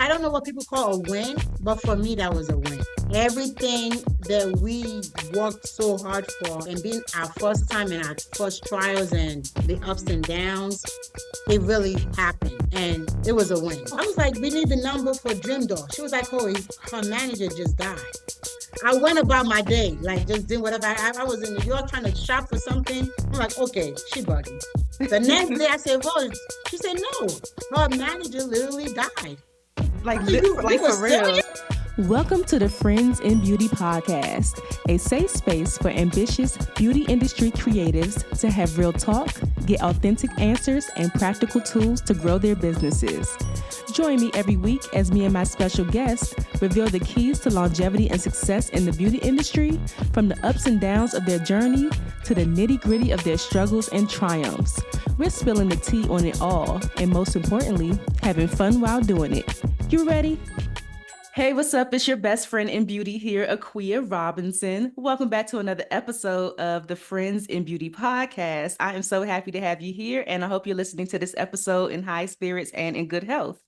I don't know what people call a win, but for me, that was a win. Everything that we worked so hard for and being our first time and our first trials and the ups and downs, it really happened. And it was a win. I was like, we need the number for Dream Doll. She was like, oh, her manager just died. I went about my day, like just doing whatever. I was in New York trying to shop for something. I'm like, okay, she bugging. The next day I said, well, she said, no, her manager literally died. Like, you like were for real. serious? Welcome to the Friends in Beauty podcast, a safe space for ambitious beauty industry creatives to have real talk, get authentic answers, and practical tools to grow their businesses. Join me every week as me and my special guest reveal the keys to longevity and success in the beauty industry, from the ups and downs of their journey to the nitty-gritty of their struggles and triumphs. We're spilling the tea on it all, and most importantly, having fun while doing it. You ready? Hey, what's up? It's your best friend in beauty here, Aquia Robinson. Welcome back to another episode of the Friends in Beauty podcast. I am so happy to have you here, and I hope you're listening to this episode in high spirits and in good health.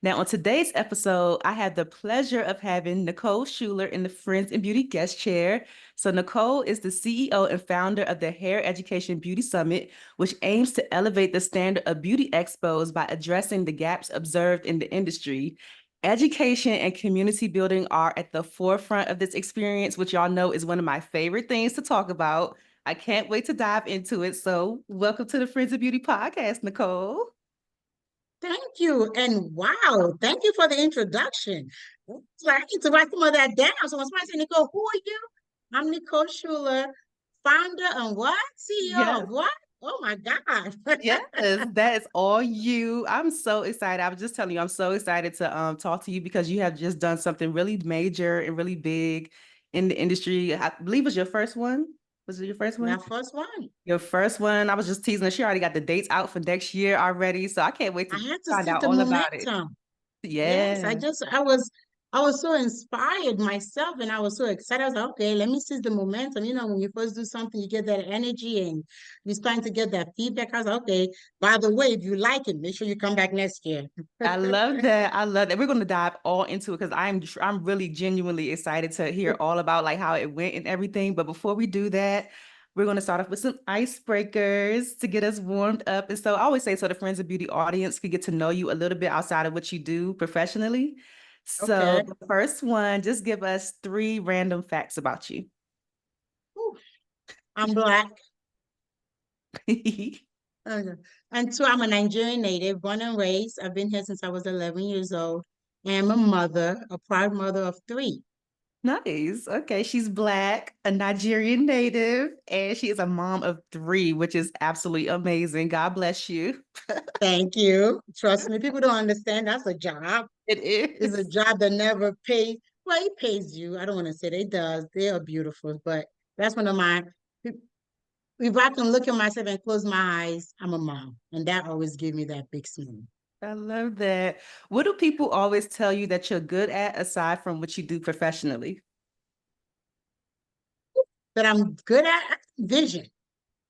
Now, on today's episode, I have the pleasure of having Nicole Shuler in the Friends in Beauty guest chair. So Nicole is the CEO and founder of the Hair Education Beauty Summit, which aims to elevate the standard of beauty expos by addressing the gaps observed in the industry. Education and community building are at the forefront of this experience, which y'all know is one of my favorite things to talk about. I can't wait to dive into it. So welcome to the Friends of Beauty podcast, Nicole. Thank you. And wow, thank you for the introduction. So I need to write some of that down. So when somebody say, Nicole, who are you? I'm Nicole Shuler, founder and what? CEO of what? Oh my God. Yes, that is all you. I'm so excited. I was just telling you, I'm so excited to talk to you because you have just done something really major and really big in the industry. I believe it was your first one. Was it your first one? My first one. Your first one. I was just teasing her. She already got the dates out for next year already. So I can't wait I to had to find see out the all about it. momentum. Yes, Yeah. I was so inspired myself and I was so excited. I was like, okay, let me seize the momentum. You know, when you first do something, you get that energy and you're starting to get that feedback. I was like, okay, by the way, if you like it, make sure you come back next year. I love that. I love that. We're going to dive all into it because I'm really genuinely excited to hear all about like how it went and everything. But before we do that, we're going to start off with some icebreakers to get us warmed up. And so I always say, so the Friends of Beauty audience could get to know you a little bit outside of what you do professionally. So Okay. the first one, just give us 3 random facts about you. Whew. I'm Black. Okay. And two, I'm a Nigerian native, born and raised. I've been here since I was 11 years old. And I'm a mother, a proud mother of 3. Nice. Okay. She's Black, a Nigerian native, and she is a mom of 3, which is absolutely amazing. God bless you. Thank you. Trust me, people don't understand that's a job. It It's a is. job that never pays. Well, it pays you. I don't want to say it does. They are beautiful, but that's one of my. If I can look at myself and close my eyes, I'm a mom, and that always gives me that big smile. I love that. What do people always tell you that you're good at aside from what you do professionally? But I'm good at vision.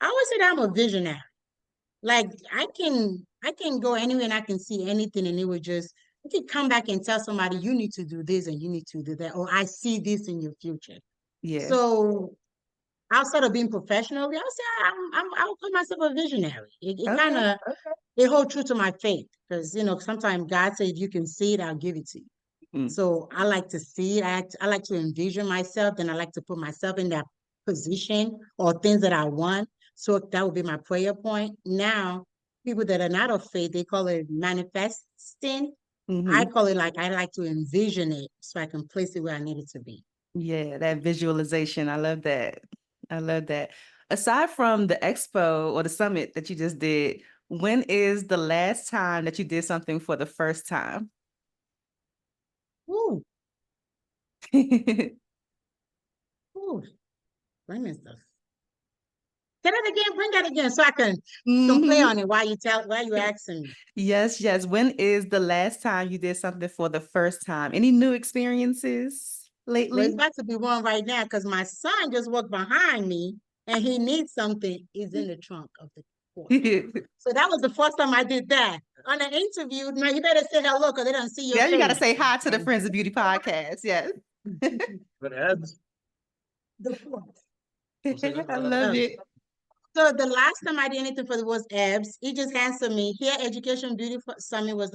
I always say that I'm a visionary. Like I can go anywhere and I can see anything, and it would just I can come back and tell somebody you need to do this and you need to do that, or I see this in your future. Yeah. So outside of being professionally, I'll say I would call myself a visionary. It kind Okay. of it hold true to my faith because you know sometimes God said if you can see it, I'll give it to you. Mm. So I like to see it. I like to envision myself, then I like to put myself in that position or things that I want. So that would be my prayer point. Now, people that are not of faith, they call it manifesting. I Hmm. call it like I like to envision it so I can place it where I need it to be. Yeah, that visualization. I love that. I love that. Aside from the expo or the summit that you just did, when is the last time that you did something for the first time? Ooh, ooh, bring this stuff. Say that again, bring that again so I can play Hmm. on it while you asking me. Yes, yes. When is the last time you did something for the first time? Any new experiences Well, it's lately? about to be one right now because my son just walked behind me and he needs something. Is in the trunk of the So that was the first time I did that. On an interview, now you better say hello because they don't see your Yeah, face. you got to say hi to the Friends of Beauty podcast. Yes. But EBS, The fourth. I love it. So the last time I did anything for the was EBS. He just answered me. Here, Education Beauty Summit was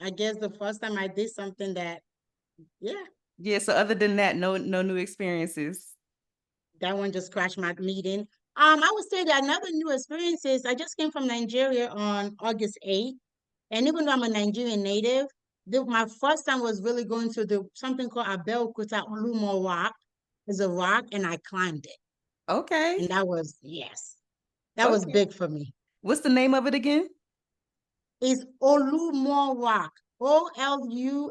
I guess the first time I did something that, yeah, Yeah. So other than that, no new experiences. that one just crashed my meeting. I would say that another new experiences. I just came from Nigeria on August 8th, and even though I'm a Nigerian native, my first time was really going to something called Abeokuta Olumo Rock. It's a rock, and I climbed it, Okay. and that was that was big for me. What's the name of it again? It's Olumo Rock, Olumo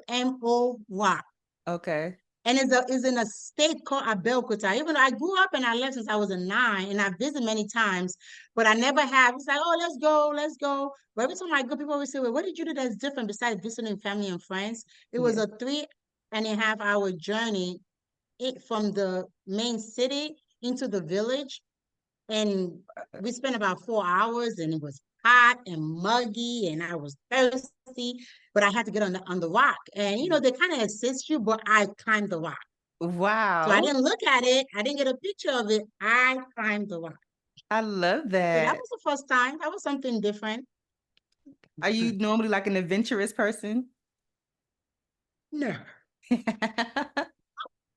Rock. Okay. And it's in a state called Abeokuta. Even though I grew up and I left since I was 9, and I visited many times, but I never have. It's like, oh, let's go. But every time I go, people always say, well, what did you do that's different besides visiting family and friends? It was a 3.5-hour journey from the main city into the village. And we spent about 4 hours, and it was hot and muggy, and I was thirsty, but I had to get on the rock. And they kind of assist you, but I climbed the rock. Wow. So I didn't look at it. I didn't get a picture of it. I climbed the rock. I love So that. that was the first time. That was something different. Are you normally like an adventurous person? No.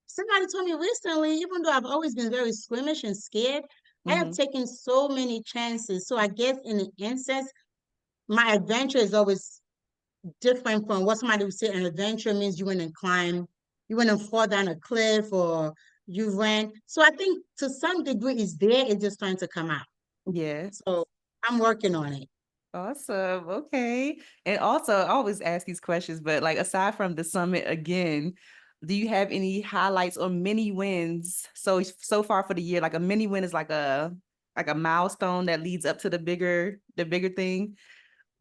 Somebody told me recently, even though I've always been very squeamish and scared, I have taken so many chances. So I guess in an instance, my adventure is always different from what somebody would say an adventure means you went and fall down a cliff, or you ran. So I think to some degree it's there, it's just trying to come out. Yeah. So I'm working on it. Awesome. Okay. And also, I always ask these questions, but like aside from the summit again, do you have any highlights or mini wins so far for the year? Like a mini win is like a milestone that leads up to the bigger thing.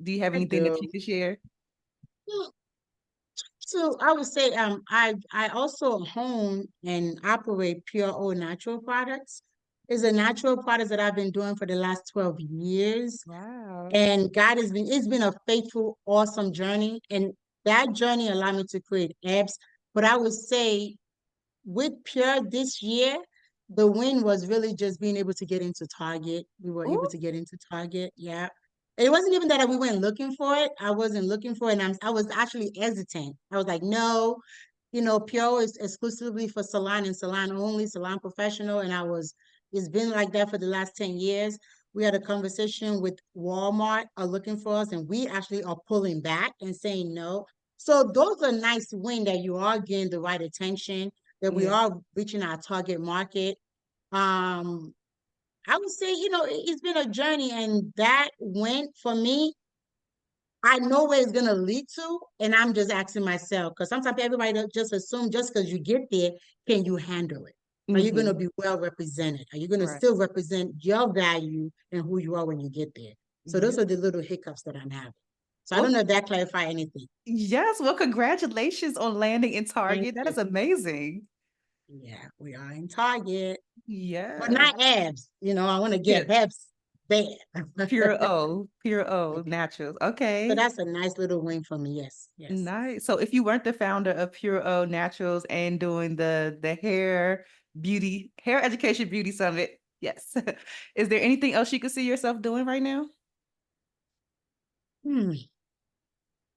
Do you have I anything that do. you can share? So I would say I also hone and operate PureO natural products. It's a natural products that I've been doing for the last 12 years. Wow. And it's been a faithful, awesome journey. And that journey allowed me to create apps. But I would say with Pure this year, the win was really just being able to get into Target. We were able Ooh. to get into Target. Yeah. It wasn't even that we weren't looking for it. I wasn't looking for it. And I was actually hesitant. I was like, no, Pure is exclusively for salon and salon only, salon professional. And it's been like that for the last 10 years. We had a conversation with Walmart are looking for us, and we actually are pulling back and saying no. So those are nice wins that you are getting the right attention, that we are reaching our target market. I would say, it's been a journey, and that went for me. I know where it's going to lead to, and I'm just asking myself, because sometimes everybody just assume just because you get there, can you handle it? Are you going to be well represented? Are you going to still represent your value and who you are when you get there? So those are the little hiccups that I'm having. So I don't know if that clarifies anything. Yes. Well, congratulations on landing in Target. That is amazing. Yeah, we are in Target. Yeah. But not abs. I want to get abs bad. PureO naturals. Okay. So that's a nice little win for me. Yes. Nice. So if you weren't the founder of PureO Naturals and doing the hair education beauty summit, yes. Is there anything else you could see yourself doing right now?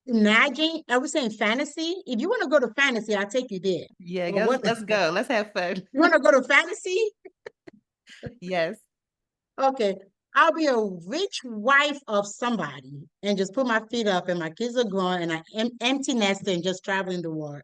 Imagine, I was saying fantasy. If you want to go to fantasy, I'll take you there. Yeah, let's go. Let's have fun. You want to go to fantasy? Yes. Okay. I'll be a rich wife of somebody and just put my feet up, and my kids are grown, and I am empty nester and just traveling the world.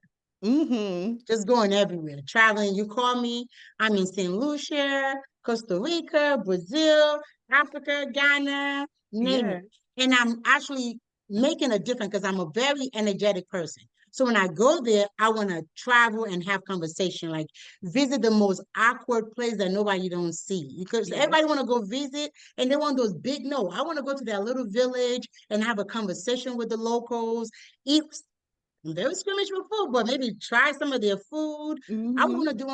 Just going everywhere. Traveling. You call me, I'm in St. Lucia, Costa Rica, Brazil, Africa, Ghana, name it. And I'm actually making a difference because I'm a very energetic person. So when I go there, I want to travel and have conversation, like visit the most awkward place that nobody don't see. Because everybody want to go visit and they want those big, no, I want to go to that little village and have a conversation with the locals, eat. I'm very scrimmage with food, but maybe try some of their food. I want to be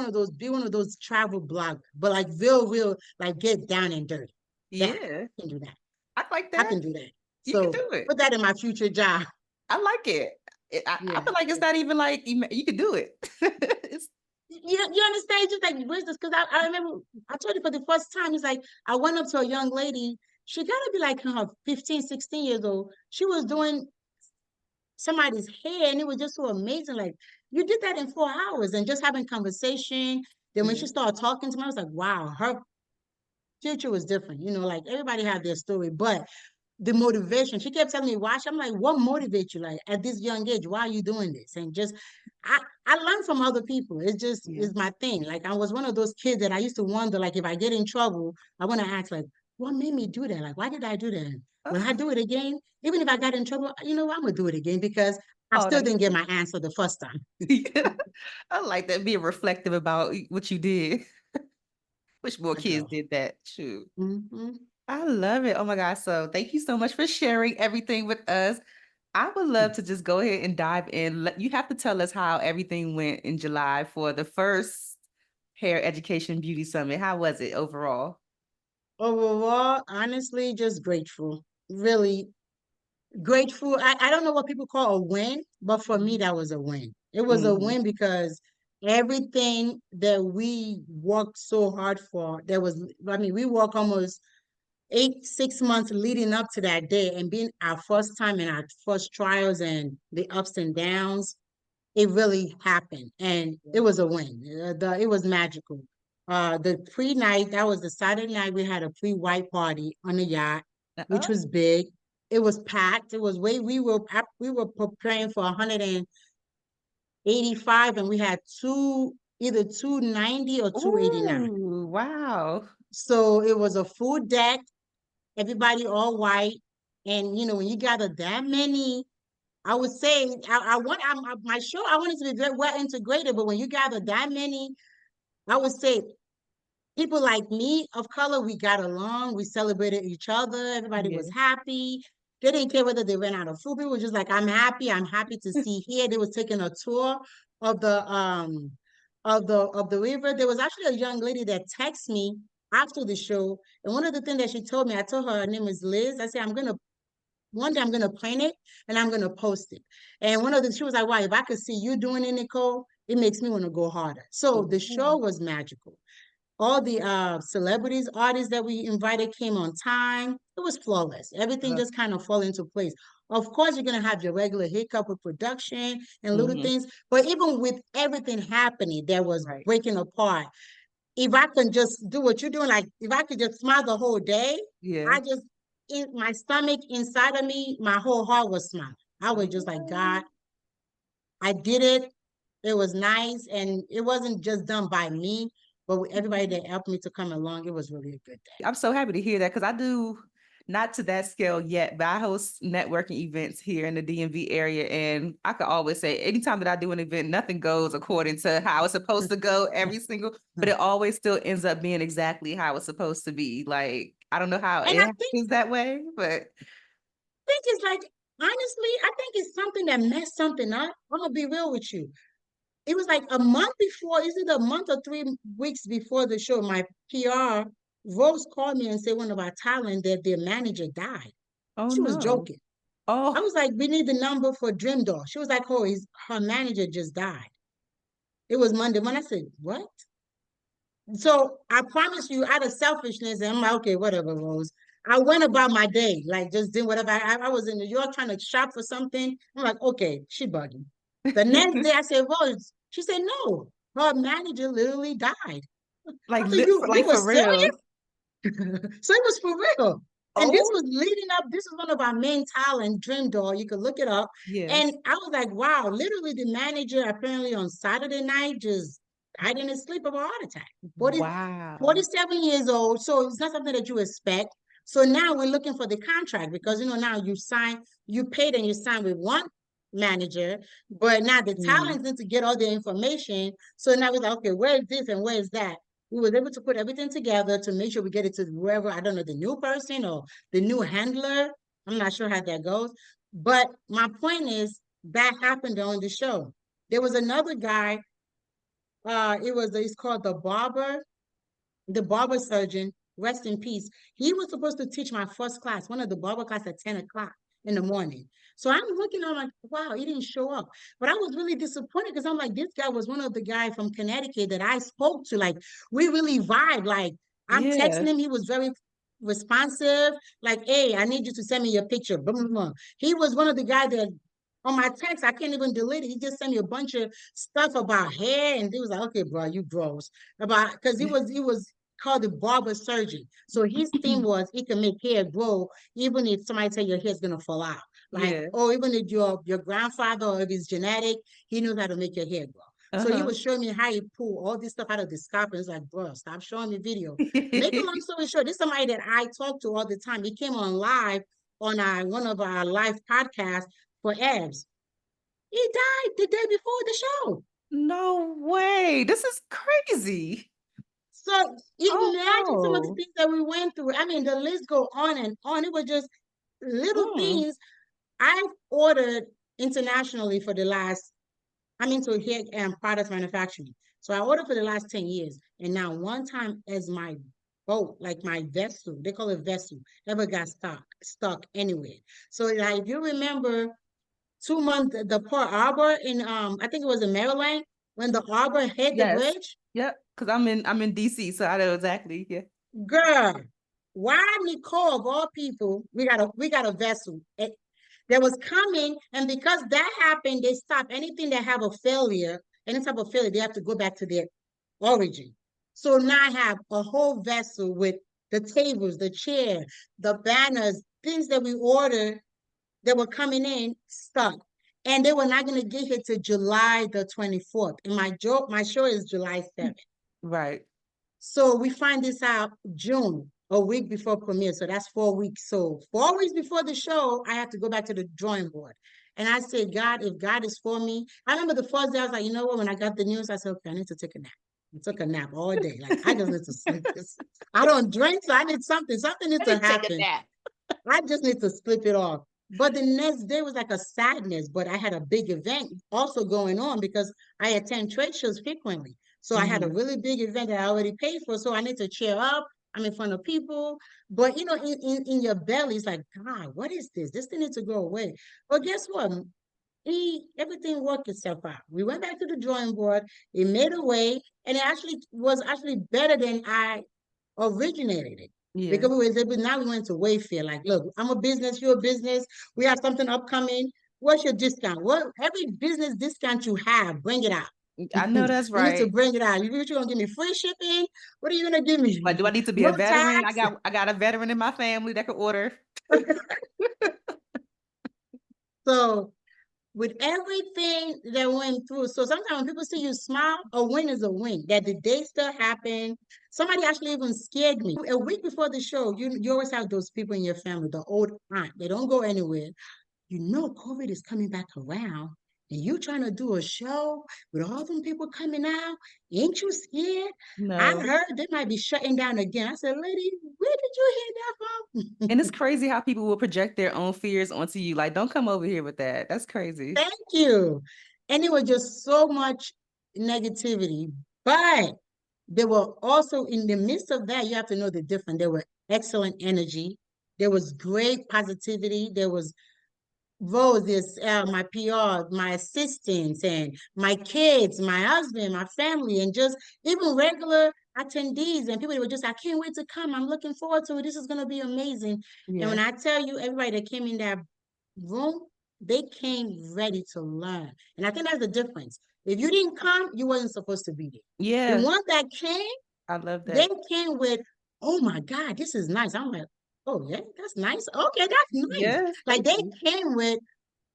one of those travel bloggers, but like real, like get down and dirty. Yeah. I can do that. I like I that. can do that. You can So do it. put that in my future job. I like it. I Yeah. feel like it's not even like you can do it. It's, You understand? Just like where's this? Because I remember I told you for the first time, it's like I went up to a young lady. She gotta be like in her 15, 16 years old. She was doing somebody's hair, and it was just so amazing. Like you did that in 4 hours and just having conversation. Then when yeah. she started talking to me, I was like, wow, her future was different. Like everybody had their story, but the motivation. She kept telling me, watch. I'm like, what motivates you? Like at this young age, why are you doing this? And just I learned from other people. It's just Yeah. is my thing. Like I was one of those kids that I used to wonder, like if I get in trouble, I want to ask like, what made me do that? Like, why did I do that? Will I do it again? Even if I got in trouble, I'm gonna do it again because I Oh, still that's didn't get my answer the first time. I like that, being reflective about what you did. Wish more I kids do. did that. Shoot. Hmm. I love it. Oh my gosh. So thank you so much for sharing everything with us. I would love to just go ahead and dive in. You have to tell us how everything went in July for the first Hair Education Beauty Summit. How was it overall? Overall, honestly, just grateful. Really grateful. I don't know what people call a win, but for me, that was a win. It was a Mhm. win because everything that we worked so hard for, we worked almost 6 months leading up to that day and being our first time in our first trials and the ups and downs, it really happened. And it was a win. It was magical. The pre-night, that was the Saturday night, we had a pre-white party on the yacht, which Oh, was big. It was packed. It was we were preparing for 185, and we had either 290 or 289. ooh, wow. So it was a full deck, everybody all white. And when you gather that many, I would say my show, I want it to be very well integrated, but when you gather that many, I would say people like me of color, we got along, we celebrated each other, everybody Yeah. was happy. They didn't care whether they ran out of food. People were just like, I'm happy to see here. They was taking a tour of the river. There was actually a young lady that texted me after the show. And one of the things that she told me, I told her name is Liz. I said, one day I'm gonna plan it and I'm gonna post it. And she was like, "Why? If I could see you doing it, Nicole, it makes me want to go harder." So the show Ooh. was magical. All the celebrities, artists that we invited came on time. It was flawless. Everything just kind of fell into place. Of course, you're gonna have your regular hiccup with production and little Mhm. things, but even with everything happening that was Right. breaking apart, if I can just do what you're doing, like if I could just smile the whole day, Yeah. I just in my stomach inside of me, my whole heart was smiling. I was just like, God, I did it. It was nice. And it wasn't just done by me, but with everybody that helped me to come along. It was really a good day. I'm so happy to hear that because I do not to that scale yet, but I host networking events here in the DMV area. And I could always say anytime that I do an event, nothing goes according to how it's supposed to go every single, but it always still ends up being exactly how it's supposed to be. Like, I don't know how And it happens that way, but think it's like, honestly, I think it's something that messed something up. I'm gonna be real with you. It was like a month before, is it a month or 3 weeks before the show? My PR, Rose called me and said one of our talent that their manager died. oh She was no. joking. I Oh, was like, we need the number for Dream Doll. She was like, oh, her manager just died. It was Monday. When I said, what? So I promise you, out of selfishness, and I'm like, okay, whatever, Rose. I went about my day, like just doing whatever. I was in New York trying to shop for something. I'm like, okay, she bugging. The next day I said, Rose, she said, no, her manager literally died. I said, you like were for real. serious? So it was for real. And this Oh, was leading up, this is one of our main talent, Dream Doll. You could look it up. And yes. I was like, wow, literally the manager apparently on Saturday night just died in his sleep of a heart attack. 40, Wow. 47 years old. So it's not something that you expect. So now we're looking for the contract because now you paid and you sign with one manager, but now the Mm, talent need to get all the information. So now we're like, okay, where is this and where is that? We were able to put everything together to make sure we get it to whoever, I don't know, the new person or the new handler. I'm not sure how that goes. But my point is that happened on the show. There was another guy, it's called the barber surgeon. rest in peace. He was supposed to teach my first class, one of the barber class at 10 o'clock in the morning. So I'm looking, I'm like, wow, he didn't show up. But I was really disappointed because I'm like, this guy was one of the guys from Connecticut that I spoke to. Like, we really vibe. Like, I'm Yeah. texting him. He was very responsive. Like, hey, I need you to send me your picture. Blah, blah, blah. He was one of the guys that on my text, I can't even delete it. He just sent me a bunch of stuff about hair. And he was like, okay, bro, you gross. About because he was called the barber surgeon. So his thing was he can make hair grow even if somebody say your hair's gonna fall out. Like, Yeah. or even if your grandfather or if it's genetic, he knows how to make your hair grow. So he Uh-huh. was showing me how he pull all this stuff out of the scalp. And it's like, bro, stop showing me video. Make a long story short, this is somebody that I talk to all the time. He came on live on one of our live podcasts for HEBS. He died the day before the show. No way. This is crazy. So imagine some of the Oh things that we went through. I mean, the list go on and on. It was just no. little things. I've ordered internationally for the last, I'm into hair and product manufacturing. So I ordered for the last 10 years. And now one time as my boat, like my vessel, they call it vessel, ever got stuck anywhere. So like, if you remember 2 months, the Pearl Harbor in, I think it was in Maryland, when the harbor hit the Yes. bridge, Yep. Because I'm in DC, so I know exactly. Yeah. girl, why Nicole of all people, we got a vessel that was coming, and because that happened, they stopped anything that have a failure, any type of failure, they have to go back to their origin. So now I have a whole vessel with the tables, the chair, the banners, things that we ordered that were coming in stuck. And they were not going to get here to July the 24th. And my show is July 7th. Right. So we find this out June, a week before premiere. So that's 4 weeks. So 4 weeks before the show, I have to go back to the drawing board. And I said, God, if God is for me, I remember the first day I was like, you know what? When I got the news, I said, okay, I need to take a nap. I took a nap all day. Like, I just need to sleep. I don't drink, so I need something. Something needs to happen. I just need to slip it off. But the next day was like a sadness, but I had a big event also going on because I attend trade shows frequently. So I had a really big event that I already paid for. So I need to cheer up. I'm in front of people. But you know, in your belly, it's like, God, what is this? This thing needs to go away. But guess what? Everything worked itself out. We went back to the drawing board, it made a way, and it actually was actually better than I originated it. Yeah. Because we was able, now we went to Wayfair. Like, look, I'm a business, you're a business. We have something upcoming. What's your discount? What every business discount you have, bring it out. I know that's You need to right. bring it out. You're gonna give me free shipping? What are you gonna give me? But do I need to be a No veteran? I tax. got a veteran in my family that could order. So with everything that went through. So sometimes when people see you smile, a win is a win. That the day still happened. Somebody actually even scared me. A week before the show, you always have those people in your family, the old aunt. They don't go anywhere. You know COVID is coming back around. And you trying to do a show with all them people coming out. Ain't you scared? I No. heard they might be shutting down again. I said, lady, where did you hear that from? And it's crazy how people will project their own fears onto you. Like, don't come over here with that. That's crazy. Thank you. And it was just so much negativity. But there were also, in the midst of that, you have to know the difference. There were excellent energy. There was great positivity. There was Roses, my PR, my assistants, and my kids, my husband, my family, and just even regular attendees and people that were just, I can't wait to come. I'm looking forward to it. This is going to be amazing. And when Yeah. I tell you, everybody that came in that room, they came ready to learn. And I think that's the difference. If you didn't come, you wasn't supposed to be there. The Yeah. ones that came, I love they that. came with, oh my God, this is nice. I'm like, oh yeah, that's nice. Okay, that's nice. Yes. Like they came with,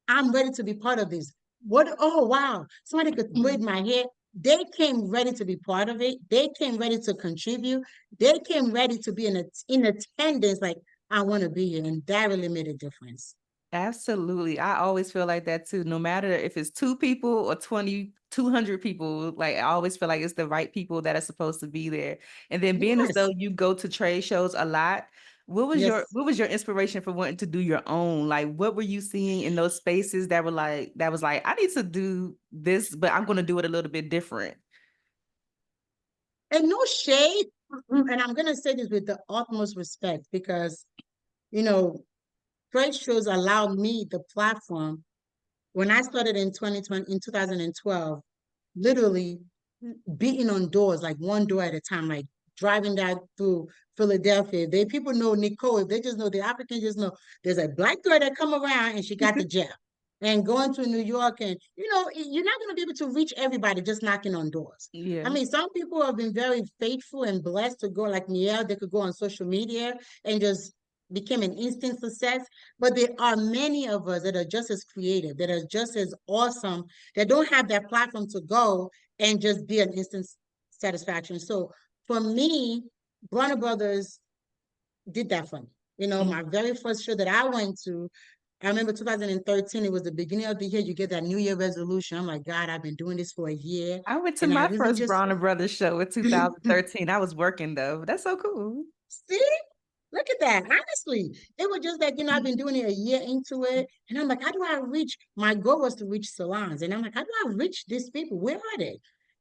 I'm ready to be part of this. What? Oh, wow. Somebody could braid my hair. They came ready to be part of it. They came ready to contribute. They came ready to be in attendance. Like, I want to be here. And that really made a difference. Absolutely. I always feel like that too. No matter if it's 2 people or 200 people, like I always feel like it's the right people that are supposed to be there. And then being as though Yes. you go to trade shows a lot, Yes. what was your inspiration for wanting to do your own? Like what were you seeing in those spaces that was like, I need to do this, but I'm gonna do it a little bit different. And no shade. And I'm going to say this with the utmost respect because, you know, trade shows allowed me the platform. When I started in 2020, in 2012, literally beating on doors, like one door at a time, like driving that through Philadelphia. They people know Nicole, if they just know the Africans just know there's a black girl that come around and she got the job. And going to New York, and you're not going to be able to reach everybody just knocking on doors. I Yeah. mean, some people have been very faithful and blessed to go like Miel, they could go on social media and just became an instant success. But there are many of us that are just as creative, that are just as awesome, that don't have that platform to go and just be an instant satisfaction. So for me, Bronner Brothers did that for me. My Mhm. very first show that I went to, I remember 2013, it was the beginning of the year. You get that New Year resolution. I'm like, God, I've been doing this for a year. I went to And I my really first just Bronner Brothers show in 2013. I was working though. That's so cool. see, look at that. Honestly, it was just that, I've been doing it a year into it. And I'm like, how do I reach? My goal was to reach salons. And I'm like, how do I reach these people? Where are they?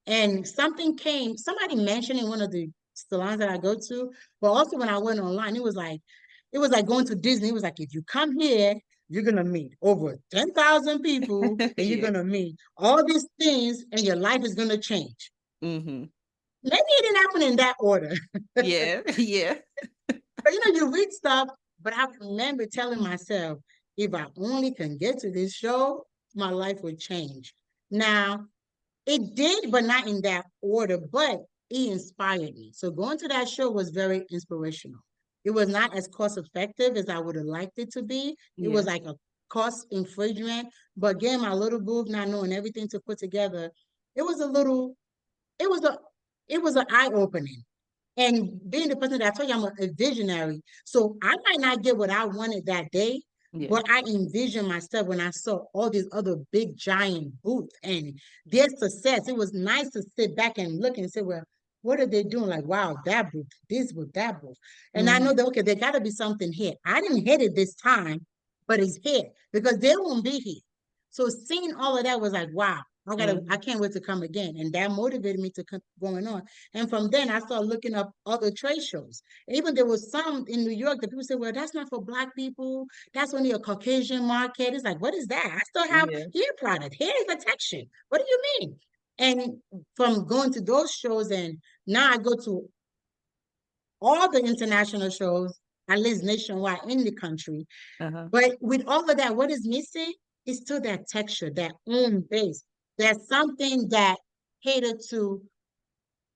And somebody mentioned in one of the salons that I go to, but also when I went online, it was like going to Disney. It was like, if you come here, you're gonna meet over 10,000 people, and you're Yeah. gonna meet all these things, and your life is gonna change. Hmm. Maybe it didn't happen in that order. Yeah. Yeah. But you read stuff, but I remember telling myself, if I only can get to this show, my life would change. Now, it did, but not in that order, but it inspired me. So going to that show was very inspirational. It was not as cost effective as I would have liked it to be. It was Yeah. like a cost infringement, but again, my little booth, not knowing everything to put together, it was a little, it was a, it was an eye opening. And being the person that I told you, I'm a visionary. So I might not get what I wanted that day, Yeah. but I envisioned myself when I saw all these other big giant booths and their success. It was nice to sit back and look and say, well, what are they doing? Like, wow, that booth, this booth, that booth. And I know Hmm. that, okay, there got to be something here. I didn't hit it this time, but it's here because they won't be here. So seeing all of that was like, wow, I Hmm. can't wait to come again. And that motivated me to keep going on. And from then I started looking up other trade shows. Even there was some in New York that people said, well, that's not for black people. That's only a Caucasian market. It's like, what is that? I still have Yeah. hair product, hair is protection. What do you mean? And from going to those shows, and now I go to all the international shows, at least nationwide in the country. Uh-huh. But with all of that, what is missing is still that texture, that own base. There's something that catered to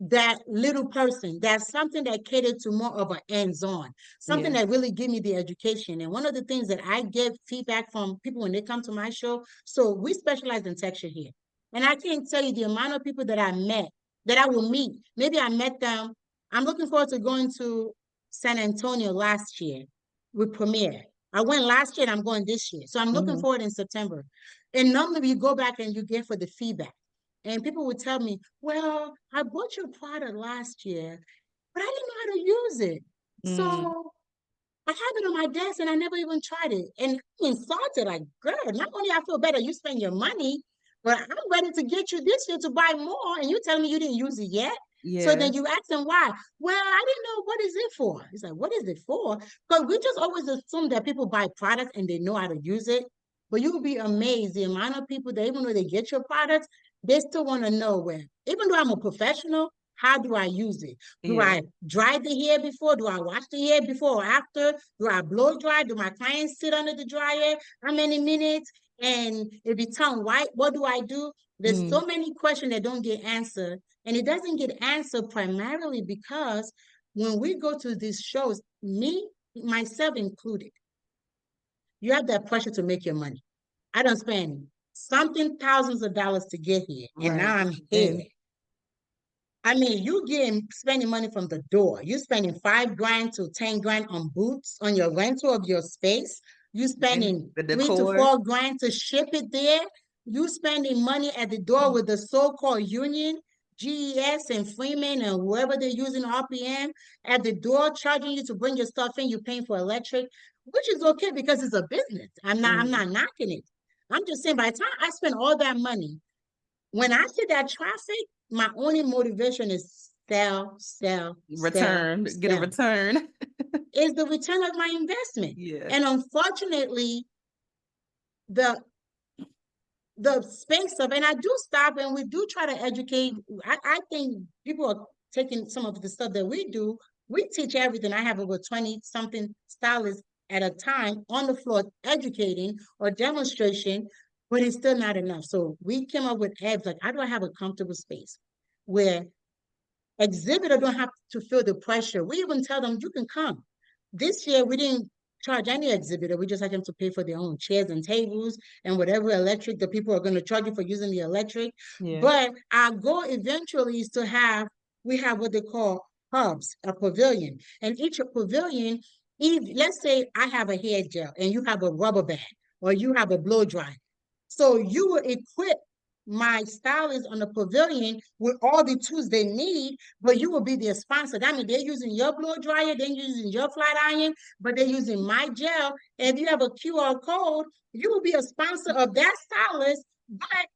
that little person. That's something that catered to more of a hands-on, something Yeah. that really give me the education. And one of the things that I get feedback from people when they come to my show, so we specialize in texture here. And I can't tell you the amount of people that I met, that I will meet. Maybe I met them. I'm looking forward to going to San Antonio last year with Premiere. I went last year and I'm going this year. So I'm looking Hmm. forward in September. And normally you go back and you get for the feedback. And people would tell me, well, I bought your product last year, but I didn't know how to use it. Mm. So I have it on my desk and I never even tried it. And I'm insulted, like, girl, not only I feel better, you spend your money, but I'm ready to get you this year to buy more. And you telling me you didn't use it yet. So Yeah. then you ask them why. Well, I didn't know what is it for. It's like, what is it for? Because we just always assume that people buy products and they know how to use it. But you'll be amazed the amount of people that even though they get your products, they still want to know where, even though I'm a professional, how do I use it? Do Yeah. I dry the hair before? Do I wash the hair before or after? Do I blow dry? Do my clients sit under the dryer? How many minutes? And if it's tongue white, what do I do? There's Mm. so many questions that don't get answered. And it doesn't get answered primarily because when we go to these shows, me, myself included, you have that pressure to make your money. I don't spend something thousands of dollars to get here, and now Right. I'm here. And I mean, you getting spending money from the door. You spending 5 grand to 10 grand on boots, on your rental of your space. You and spending the decor. 3 to 4 grand to ship it there. You spending money at the door with the so-called union, GES and Freeman and whoever they're using RPM at the door, charging you to bring your stuff in. You're paying for electric, which is okay because it's a business. I'm Mm. not knocking it. I'm just saying by the time I spend all that money, when I see that traffic, my only motivation is sell, Get a return. is the return of my investment. Yeah. And unfortunately, the space of, and I do stop and we do try to educate. I think people are taking some of the stuff that we do. We teach everything. I have over 20 something stylists at a time on the floor educating or demonstration, but it's still not enough. So we came up with HEBS, like, how do I have a comfortable space where exhibitor don't have to feel the pressure? We even tell them you can come. This year we didn't charge any exhibitor. We just had them to pay for their own chairs and tables and whatever electric the people are going to charge you for using the electric. Yeah. But our goal eventually is to have, we have what they call hubs, a pavilion. And each pavilion, let's say I have a hair gel and you have a rubber band or you have a blow dry. So you will equip my stylists on the pavilion with all the tools they need, but you will be their sponsor. That means they're using your blow dryer, they're using your flat iron, but they're using my gel. And if you have a QR code, you will be a sponsor of that stylist,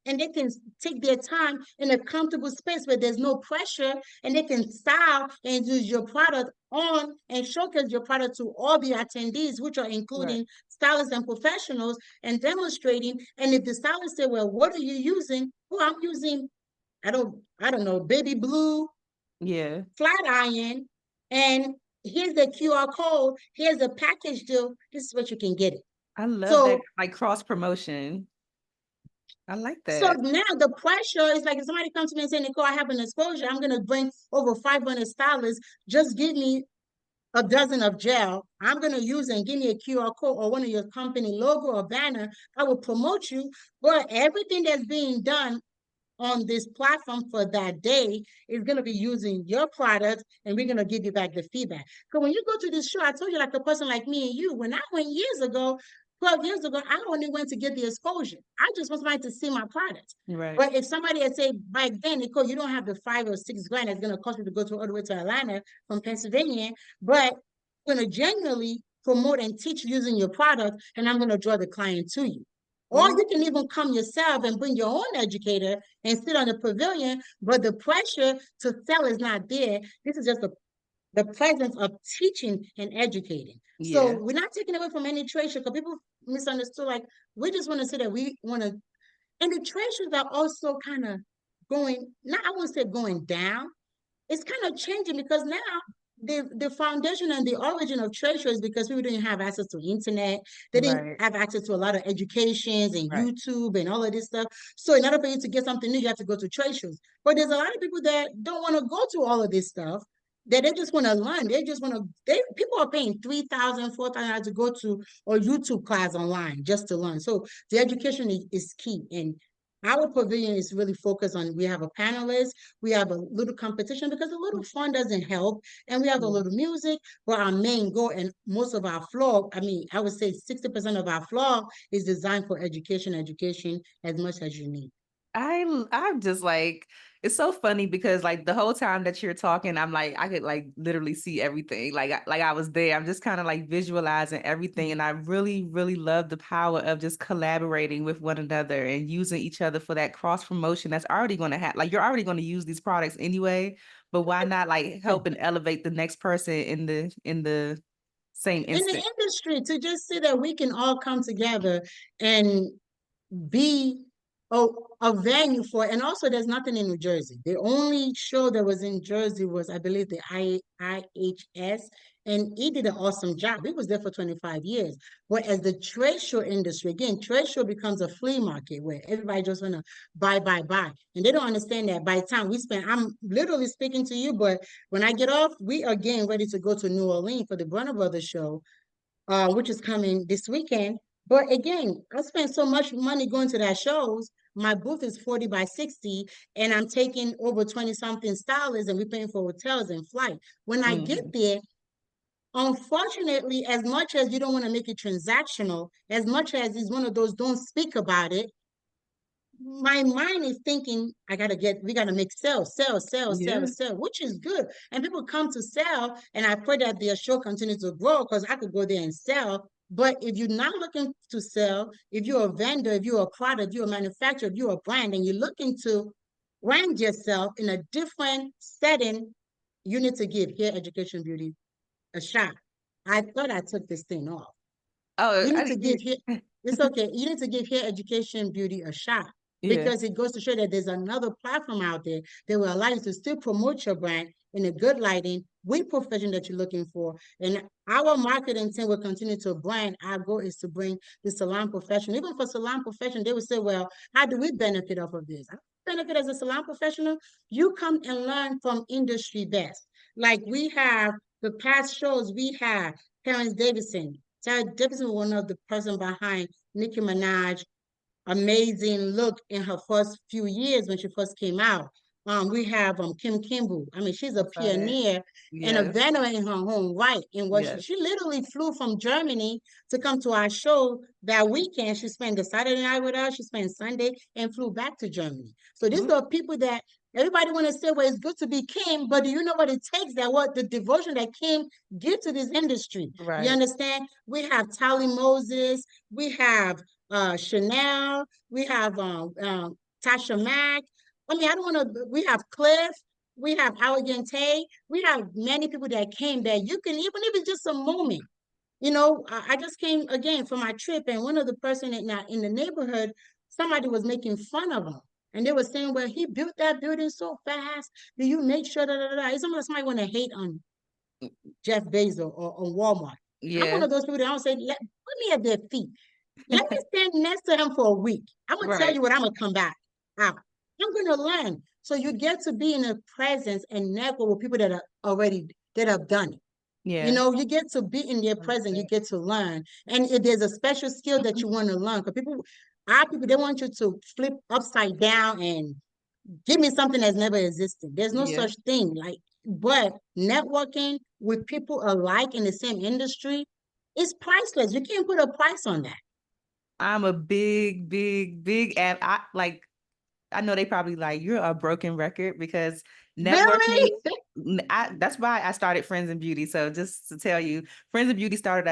and they can take their time in a comfortable space where there's no pressure, and they can style and use your product on and showcase your product to all the attendees, which are including stylists and professionals, and demonstrating. And if the stylist say, well, what are you using? Well, I'm using, I don't know, baby blue, flat iron, and here's the QR code, here's a package deal, this is what you can get it. I love that, like cross promotion. I like that. So now the pressure is like, if somebody comes to me and say, Nicole, I have an exposure, I'm going to bring over 500 stylists, just give me a dozen of gel, I'm going to use and give me a QR code or one of your company logo or banner, I will promote you. But everything that's being done on this platform for that day is going to be using your product, and we're going to give you back the feedback. Because when you go to this show, I told you, like a person like me and you, when I went years ago, 12 years ago, I only went to get the exposure. I just was trying to see my product. Right. But if somebody had said back then, Nicole, you don't have the $5 or $6 grand that's going to cost you to go all the way to Atlanta from Pennsylvania, but I'm going to genuinely promote and teach using your product, and I'm going to draw the client to you. Or you can even come yourself and bring your own educator and sit on the pavilion, but the pressure to sell is not there. This is just the presence of teaching and educating. So we're not taking away from any trade show, because people misunderstood, like, we just want to say that we want to, and the trade shows are also kind of going, I won't say going down, it's kind of changing, because now the foundation and the origin of trade shows, because people didn't have access to internet, they didn't have access to a lot of educations and YouTube and all of this stuff. So in order for you to get something new, you have to go to trade shows. But there's a lot of people that don't want to go to all of this stuff, that they just want to learn. They just want to, people are paying $3,000, $4,000 to go to a YouTube class online just to learn. So the education is key. And our pavilion is really focused on, we have a panelist, we have a little competition, because a little fun doesn't help, and we have a little music. But our main goal, and most of our floor, I would say 60% of our floor is designed for education as much as you need. I'm just like, it's so funny, because like the whole time that you're talking, I'm like, I could like literally see everything. Like I was there. I'm just kind of like visualizing everything. And I really, really love the power of just collaborating with one another and using each other for that cross promotion that's already going to happen. Like, you're already going to use these products anyway, but why not like help and elevate the next person in the same instant? In the industry, to just see that we can all come together and be a venue for, and also there's nothing in New Jersey. The only show that was in Jersey was, I believe, the IHS, and he did an awesome job. He was there for 25 years. But as the trade show industry, again, trade show becomes a flea market where everybody just want to buy. And they don't understand that by the time we spend, I'm literally speaking to you, but when I get off, we are getting ready to go to New Orleans for the Bronner Brothers show, which is coming this weekend. But again, I spent so much money going to that shows. My booth is 40 by 60, and I'm taking over 20-something stylists, and we're paying for hotels and flight. When I get there, unfortunately, as much as you don't want to make it transactional, as much as it's one of those don't speak about it, my mind is thinking, we got to make sell, which is good. And people come to sell, and I pray that their show continues to grow, because I could go there and sell. But if you're not looking to sell, if you're a vendor, if you're a product, if you're a manufacturer, if you're a brand, and you're looking to brand yourself in a different setting you need to give Hair Education Beauty a shot. I thought I took this thing off. Oh, You I need to didn't give hair, it's okay. You need to give Hair Education Beauty a shot yeah. because it goes to show that there's another platform out there that will allow you to still promote your brand in a good lighting with profession that you're looking for. And our marketing team will continue to brand. Our goal is to bring the salon professional. Even for salon profession, they will say, well, how do we benefit off of this? Benefit as a salon professional, you come and learn from industry best. Like we have the past shows we had, Terrence Davidson. Terrence Davidson was one of the person behind Nicki Minaj amazing look in her first few years when she first came out. We have Kim Kimball. I mean, she's I a saw that. pioneer and a Yes. veteran in her own right. And what Yes. she literally flew from Germany to come to our show that weekend. She spent the Saturday night with us. She spent Sunday and flew back to Germany. So these Ooh, are people that everybody want to say, well, it's good to be Kim, but do you know what it takes? That what the devotion that Kim give to this industry. You right. understand? We have Tally Moses. We have Chanel, we have Tasha Mack. I mean, I don't want to, we have Cliff, we have Tay, we have many people that came that you can, even if it's just a moment. You know, I just came again from my trip, and one of the person in the neighborhood, somebody was making fun of him. And they were saying, well, he built that building so fast. Do you make sure that? It's almost somebody want to hate on Jeff Bezos or on Walmart. I'm one Yeah. of those people that don't say, put me at their feet. Let me stand next to him for a week. I'm gonna tell Right. you what I'm gonna come back out. I'm gonna learn. So you get to be in a presence and network with people that are already that have done it. You Yeah. know, you get to be in their presence, you get to learn. And if there's a special skill that you want to learn, because our people, they want you to flip upside down and give me something that's never existed. There's no Yeah. such thing. But networking with people alike in the same industry is priceless. You can't put a price on that. I'm a big, big, big app. I know they probably like, you're a broken record because networking, Really? that's why I started Friends in Beauty. So just to tell you, Friends in Beauty started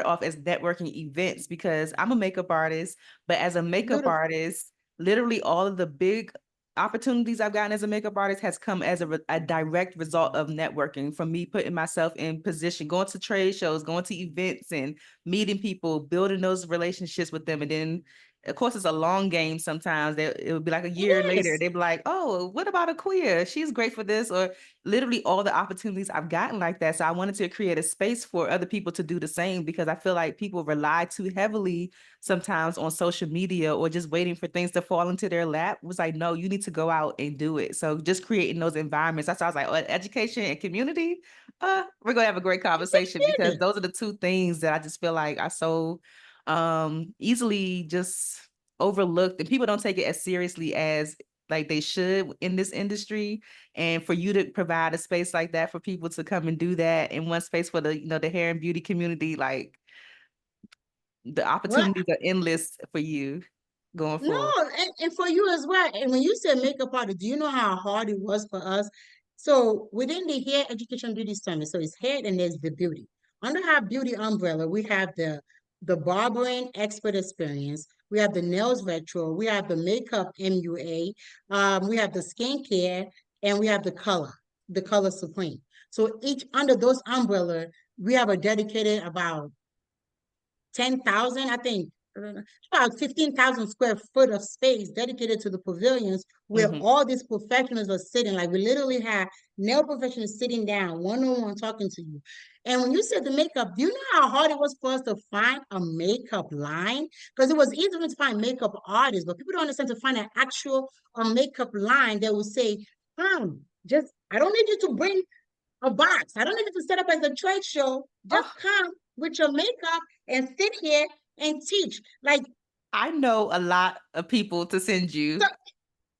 off as networking events because I'm a makeup artist, but as a makeup Beautiful. artist, literally all of the big opportunities I've gotten as a makeup artist has come as a direct result of networking, from me putting myself in position, going to trade shows, going to events and meeting people, building those relationships with them. And then of course, it's a long game sometimes. It would be like a year later. Yes. They'd be like, oh, what about a queer? She's great for this. Or literally all the opportunities I've gotten like that. So I wanted to create a space for other people to do the same, because I feel like people rely too heavily sometimes on social media or just waiting for things to fall into their lap. It was like, no, you need to go out and do it. So just creating those environments. That's why I was like, oh, education and community, we're going to have a great conversation, because those are the two things that I just feel like are so easily just overlooked, and people don't take it as seriously as like they should in this industry. And for you to provide a space like that for people to come and do that in one space for the, the hair and beauty community, like the Well, opportunities are endless for you going no, forward. and for you as well. And when you said makeup artist, do you know how hard it was for us? So within the Hair Education Beauty Summit, so it's hair and there's the beauty. Under our beauty umbrella, we have the barbering expert experience, we have the nails retro, we have the makeup MUA, we have the skincare, and we have the color supreme. So each under those umbrella, we have a dedicated about 10,000, I think, about 15,000 square foot of space dedicated to the pavilions where Mm-hmm. all these professionals are sitting. Like we literally have nail professionals sitting down one-on-one talking to you. And when you said the makeup, do you know how hard it was for us to find a makeup line? Because it was easy to find makeup artists, but people don't understand to find an actual makeup line that will say, just I don't need you to bring a box. I don't need you to set up as a trade show. Just Oh, come with your makeup and sit here and teach. Like, I know a lot of people to send you. so,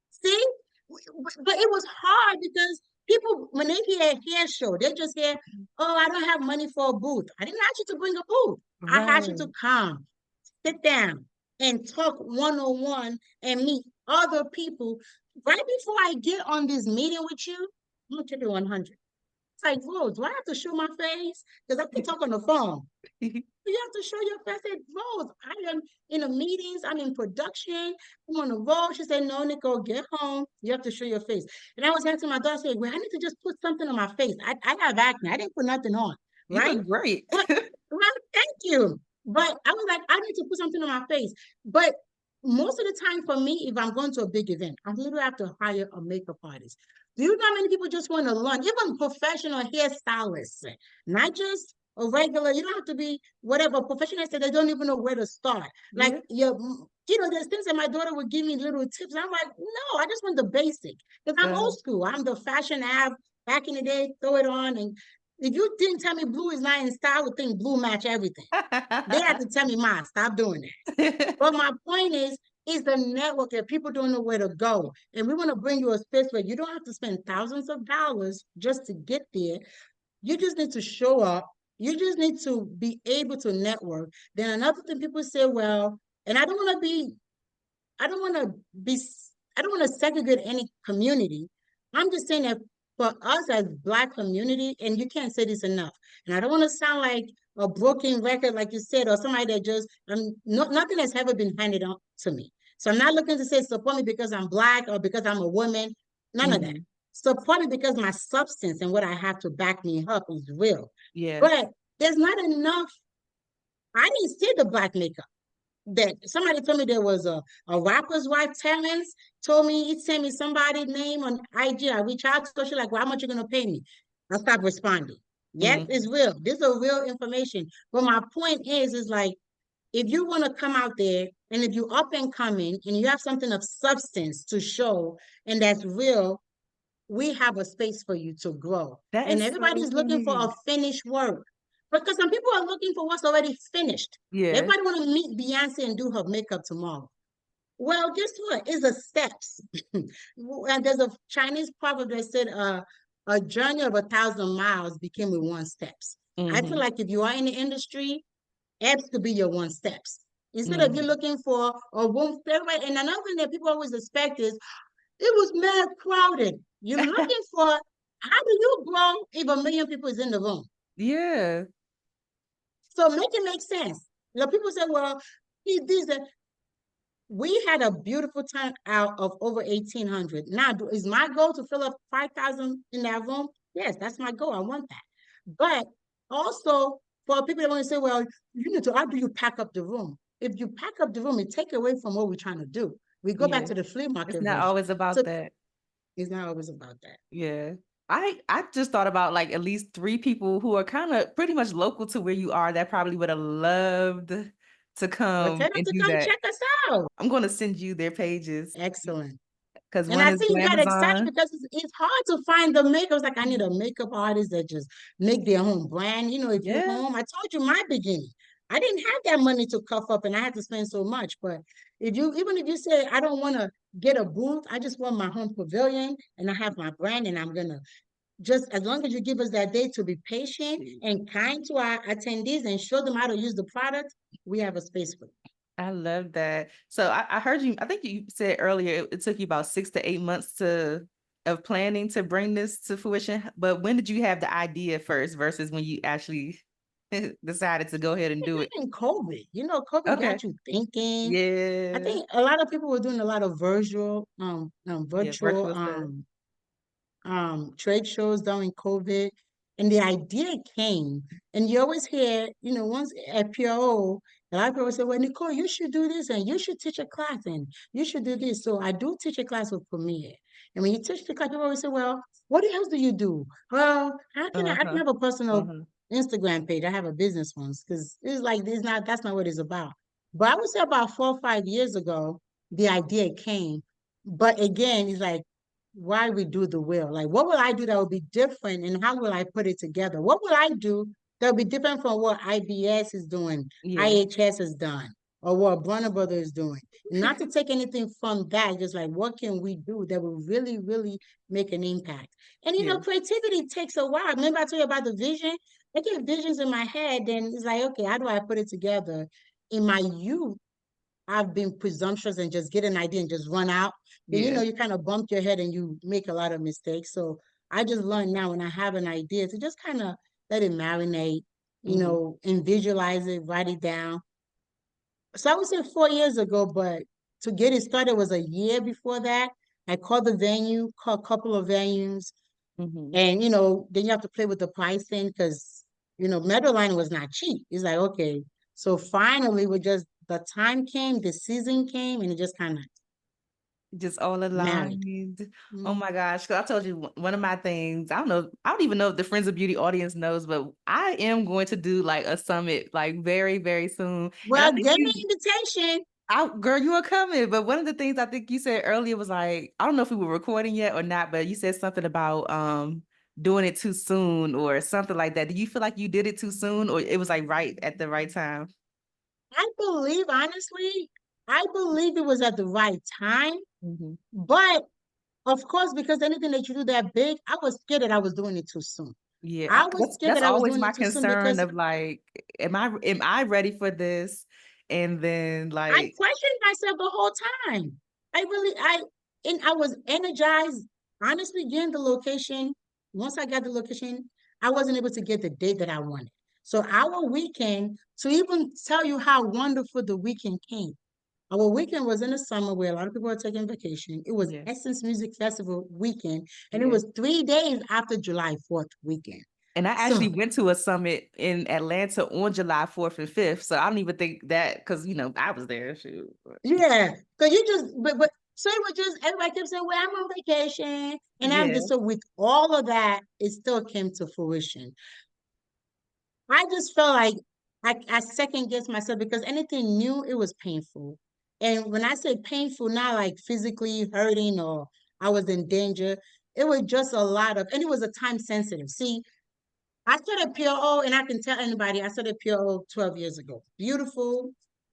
see, but it was hard because people, when they hear a hair show, they just hear, oh, I don't have money for a booth. I didn't ask you to bring a booth. I asked you to Right. come, sit down, and talk one-on-one and meet other people. Right before I get on this meeting with you, I'm gonna keep it 100. like, Rose, do I have to show my face? Because I can talk on the phone. You have to show your face. I said, Rose, I am in the meetings, I'm in production, I'm on the road. She said, no, Nicole, get home. You have to show your face. And I was asking my daughter, I said, well, I need to just put something on my face. I have acne. I didn't put nothing on, You right? look great. But, well, thank you. But I was like, I need to put something on my face. But most of the time for me, if I'm going to a big event, I literally have to hire a makeup artist. Do you know how many people just want to learn? Even professional hairstylists, not just a regular, you don't have to be whatever. Professionals say they don't even know where to start. Like, Yeah. there's things that my daughter would give me little tips. I'm like, no, I just want the basic. Because I'm old school. I'm the fashion app back in the day, throw it on. And if you didn't tell me blue is not in style, I would think blue match everything. They have to tell me, Ma, stop doing that. But my point is the network that people don't know where to go. And we want to bring you a space where you don't have to spend thousands of dollars just to get there. You just need to show up. You just need to be able to network. Then another thing people say, well, and I don't want to be, I don't want to be, I don't want to segregate any community. I'm just saying that for us as Black community, and you can't say this enough, and I don't want to sound like a broken record, like you said, or somebody that just, nothing has ever been handed on to me. So I'm not looking to say support me because I'm Black or because I'm a woman. None of that. Support me because my substance and what I have to back me up is real. Yeah. But there's not enough. I didn't see the Black makeup. That somebody told me there was a rapper's wife, Terrence, told me, he sent me somebody's name on IG. I reach out to her, she's like, well, how much you gonna pay me? I stopped responding. Yes, it's real. This is real information. But my point is like, if you want to come out there and if you're up and coming and you have something of substance to show and that's real, we have a space for you to grow. That And is everybody's so looking for a sweet. finished work. Because some people are looking for what's already finished. Yeah. Everybody want to meet Beyonce and do her makeup tomorrow. Well, guess what? It's the steps. And there's a Chinese proverb that said, a journey of 1,000 miles became with one steps. I feel like if you are in the industry, apps could be your one steps. Instead of you looking for a room, everybody, and another thing that people always expect is, it was mad crowded. You're looking for, how do you grow if 1 million people is in the room? Yeah. So make it make sense. People say, well, we had a beautiful time out of over 1,800. Now, is my goal to fill up 5,000 in that room? Yes, that's my goal. I want that. But also, for people that want to say, well, how do you pack up the room? If you pack up the room, it take away from what we're trying to do. We go back to the flea market It's not version. always about that. It's not always about that. Yeah. I just thought about like at least 3 people who are kind of pretty much local to where you are that probably would have loved to come Tell them and to do come that. check us out. I'm going to send you their pages Excellent. because And one I is think you got excited Glamazon. because it's hard to find the makeup. It's like, I need a makeup artist that just make their own brand. If you're Yeah. home, I told you my beginning. I didn't have that money to cuff up and I had to spend so much. But even if you say, I don't want to get a booth, I just want my home pavilion and I have my brand and I'm going to just, as long as you give us that day to be patient and kind to our attendees and show them how to use the product, we have a space for them. I love that. So I heard you, I think you said earlier it took you about 6 to 8 months of planning to bring this to fruition. But when did you have the idea first versus when you actually decided to go ahead and do it? In COVID, COVID Okay. got you thinking. Yeah. I think a lot of people were doing a lot of virtual virtual stuff. trade shows during COVID. And the idea came, and you always hear, once at PureO, a lot of people say, well, Nicole, you should do this, and you should teach a class, and you should do this. So I do teach a class with Premiere. And when you teach the class, people always say, well, what else do you do? Well, I can have a personal Instagram page. I have a business one, because that's not what it's about. But I would say about 4 or 5 years ago, the idea came. But again, it's like, why we do the will. Like, what will I do that will be different and how will I put it together? What will I do that will be different from what IBS is doing, IHS has done, or what Bronner Brothers is doing? Not to take anything from that, just like, what can we do that will really, really make an impact? And, creativity takes a while. Remember I told you about the vision? I get visions in my head, and it's like, okay, how do I put it together? In my youth, I've been presumptuous and just get an idea and just run out. Then, you kind of bump your head and you make a lot of mistakes. So I just learned now when I have an idea to just kind of let it marinate, Mhm. and visualize it, write it down. So I would say 4 years ago, but to get it started was a year before that. I called the venue, called a couple of venues, Mhm. and then you have to play with the pricing because Meadowline was not cheap. It's like, okay. So finally we just the time came, the season came, and it just kind of Just all married. aligned. Oh Mhm. my gosh. 'Cause I told you one of my things, I don't even know if the Friends of Beauty audience knows, but I am going to do like a summit like very, very soon. And I Well, think get me an invitation. girl, you are coming. But one of the things I think you said earlier was like, I don't know if we were recording yet or not, but you said something about doing it too soon or something like that. Do you feel like you did it too soon or it was like right at the right time? Honestly, I believe it was at the right time. Mhm. But of course, because anything that you do that big, I was scared that I was doing it too soon. Yeah, I was scared that's that I was always doing my it too soon concern because of like, am I ready for this? And then I like, questioned myself the whole time. And I was energized. Honestly, getting the location, once I got the location, I wasn't able to get the date that I wanted. So our weekend, to even tell you how wonderful the weekend came, our weekend was in the summer where a lot of people are taking vacation. It was yeah, Essence Music Festival weekend, and it yeah. was 3 days after July 4th weekend. And I So actually went to a summit in Atlanta on July 4th and 5th. So I don't even think that because I was there. Shoot. yeah, because you just but so it was just everybody kept saying, "Well, I'm on vacation," and I'm Yeah. just so with all of that, it still came to fruition. I just felt like I second guessed myself because anything new, it was painful. And when I say painful, not like physically hurting or I was in danger, it was just a lot of, and it was a time sensitive. See, I started PureO, and I can tell anybody I started PureO 12 years ago. Beautiful,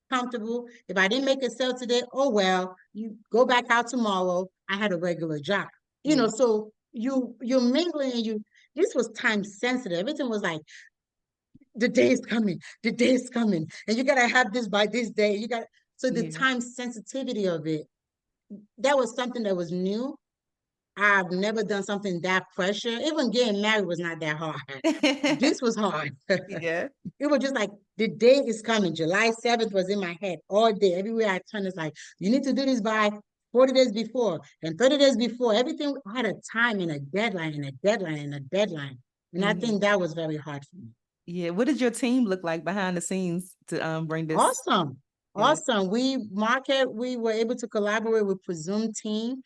comfortable. If I didn't make a sale today, oh well, you go back out tomorrow. I had a regular job. Yeah. So you're mingling and this was time sensitive. Everything was like the day is coming, the day is coming, and you gotta have this by this day. So the Yeah. time sensitivity of it, that was something that was new. I've never done something that pressure. Even getting married was not that hard. This was hard. Yeah. It was just like the day is coming. July 7th was in my head all day. Everywhere I turn, it's like, you need to do this by 40 days before and 30 days before. Everything had a time and a deadline and a deadline and a deadline. And I Mhm. think that was very hard for me. Yeah. What did your team look like behind the scenes to bring this? Awesome. Yeah. Awesome. We were able to collaborate with Presume team.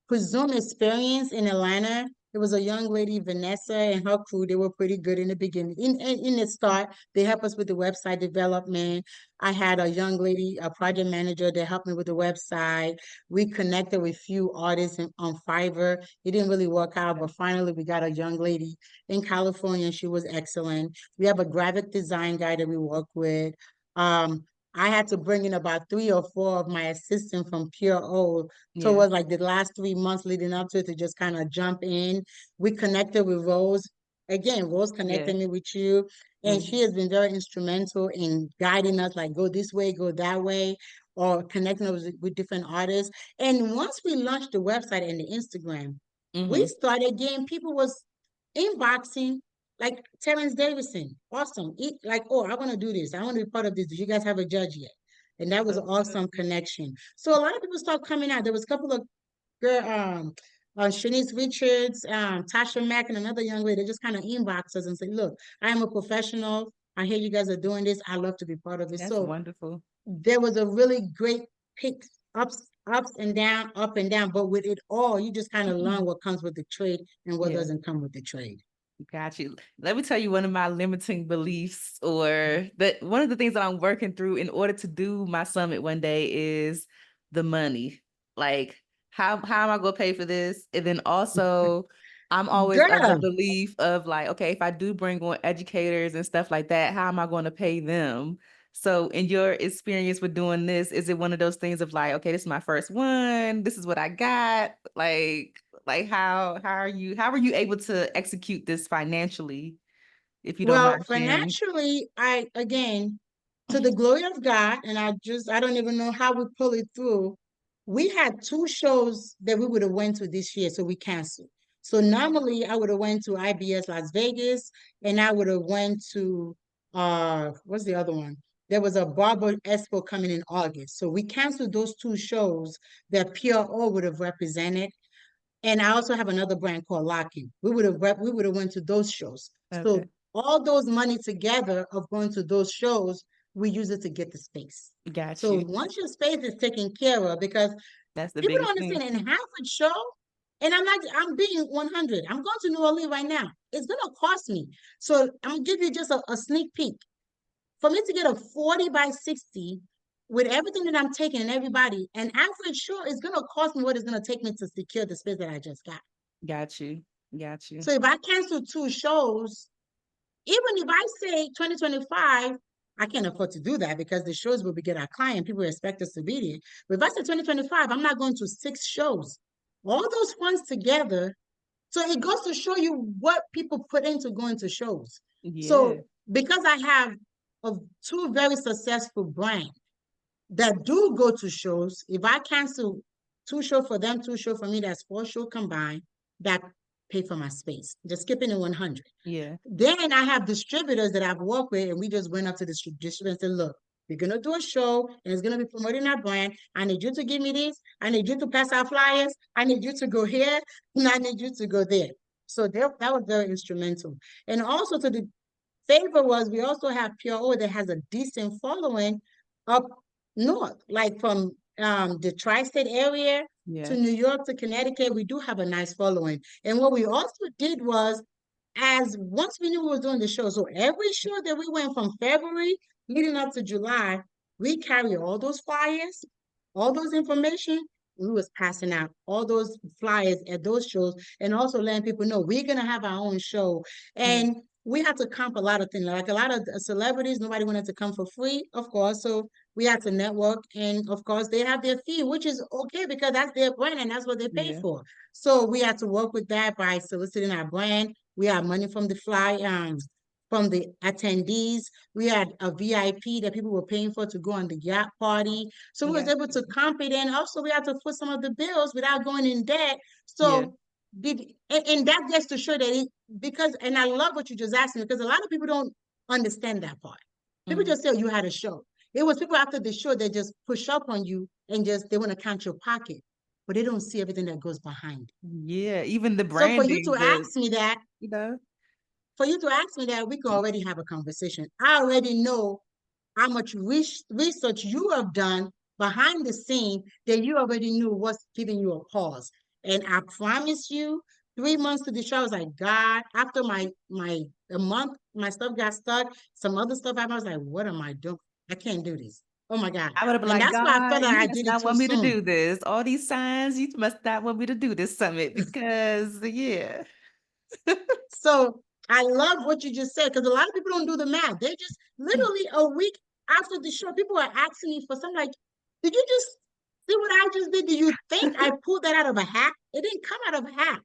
Presume Experience in Atlanta. There was a young lady, Vanessa, and her crew. They were pretty good in the beginning. In the start, they helped us with the website development. I had a young lady, a project manager, that helped me with the website. We connected with few artists on Fiverr. It didn't really work out, but finally we got a young lady in California, and she was excellent. We have a graphic design guy that we work with. I had to bring in about 3 or 4 of my assistants from PureO Yeah. towards like the last 3 months leading up to it to just kind of jump in. We connected with Rose. Again, Rose Yeah. connected me with you, and she Mhm. has been very instrumental in guiding us, like go this way, go that way, or connecting us with different artists. And once we launched the website and the Instagram, we Mhm. started getting people was inboxing like Terrence Davison. Awesome. Like, oh, I want to do this. I want to be part of this. Do you guys have a judge yet? And that was an awesome connection. So a lot of people start coming out. There was a couple of girl, Shanice Richards, Tasha Mack, and another young lady. They just kind of inbox us and say, "Look, I am a professional. I hear you guys are doing this. I love to be part of it." That's So wonderful. there was a really great pick, ups and down, up and down. But with it all, you just kind of learn what comes with the trade and what Yeah. doesn't come with the trade. Got you. Let me tell you one of my limiting beliefs, or that one of the things that I'm working through in order to do my summit one day is the money. Like, how am I gonna pay for this? And then also, I'm always of the Girl, belief of like, okay, if I do bring on educators and stuff like that, how am I going to pay them? So, in your experience with doing this, is it one of those things of like, okay, this is my first one, this is what I got, like how are you able to execute this financially, if you don't well, mind sharing? financially, to the glory of God, and I don't even know how we pull it through. We had 2 shows that we would have went to this year, so we canceled. So normally I would have went to IBS Las Vegas, and I would have went to what's the other one? There was a Barber Expo coming in August. So we canceled those two shows that PureO would have represented. And I also have another brand called Locking. We would have went to those shows. Okay. So all those money together of going to those shows, we use it to get the space. Got So you. once your space is taken care of, because That's the people biggest don't understand, thing. in Harvard show, and I'm being 100. I'm going to New Orleans right now. It's gonna cost me. So I'm gonna give you just a sneak peek. For me to get a 40 by 60 with everything that I'm taking and everybody, an average show is gonna cost me what it's gonna take me to secure the space that I just got. Got you. Got you. So if I cancel two shows, even if I say 2025, I can't afford to do that because the shows will be get our client. People expect us to be there. But if I say 2025, I'm not going to 6 shows. All those funds together. So it goes to show you what people put into going to shows. Yeah. So because I have two very successful brands that do go to shows, if I cancel 2 shows for them, 2 shows for me, that's 4 shows combined, that pay for my space. Just skipping the 100. Yeah. Then I have distributors that I've worked with, and we just went up to the distributor and said, look, we're going to do a show, and it's going to be promoting our brand. I need you to give me this. I need you to pass out flyers. I need you to go here, and I need you to go there. So that was very instrumental. And also to the favor was we also have PureO that has a decent following up north, like from the tri-state area to New York to Connecticut. We do have a nice following. And what we also did was, as once we knew we were doing the show, so every show that we went from February leading up to July, we carry all those flyers, all those information. We was passing out all those flyers at those shows, and also letting people know we're gonna have our own show. And we had to comp a lot of things. Like a lot of celebrities, nobody wanted to come for free, of course. So we had to network, and of course they have their fee, which is okay because that's their brand and that's what they pay for. So we had to work with that by soliciting our brand. We had money from the from the attendees. We had a VIP that people were paying for to go on the yacht party. So we was able to comp it, and also we had to put some of the bills without going in debt. So and that gets to show that because, and I love what you just asked me, because a lot of people don't understand that part. People just say, oh, you had a show. It was people after the show that just push up on you and just, they want to count your pocket, but they don't see everything that goes behind it. Yeah, even the So branding. for you to ask me that, for you to ask me that, we can already have a conversation. I already know how much research you have done behind the scene that you already knew what's giving you a pause. And I promise you, 3 months to the show, I was like, God, after a month, my stuff got stuck. Some other stuff happened. I was like, what am I doing? I can't do this. Oh my God. I would have been And like, that's why I felt God, like you I must did it not too want me to soon. do this. All these signs, you must not want me to do this summit because, So I love what you just said, because a lot of people don't do the math. They just literally a week after the show, people are asking me for something like, did you just see what I just did? Do you think I pulled that out of a hat? It didn't come out of a hat.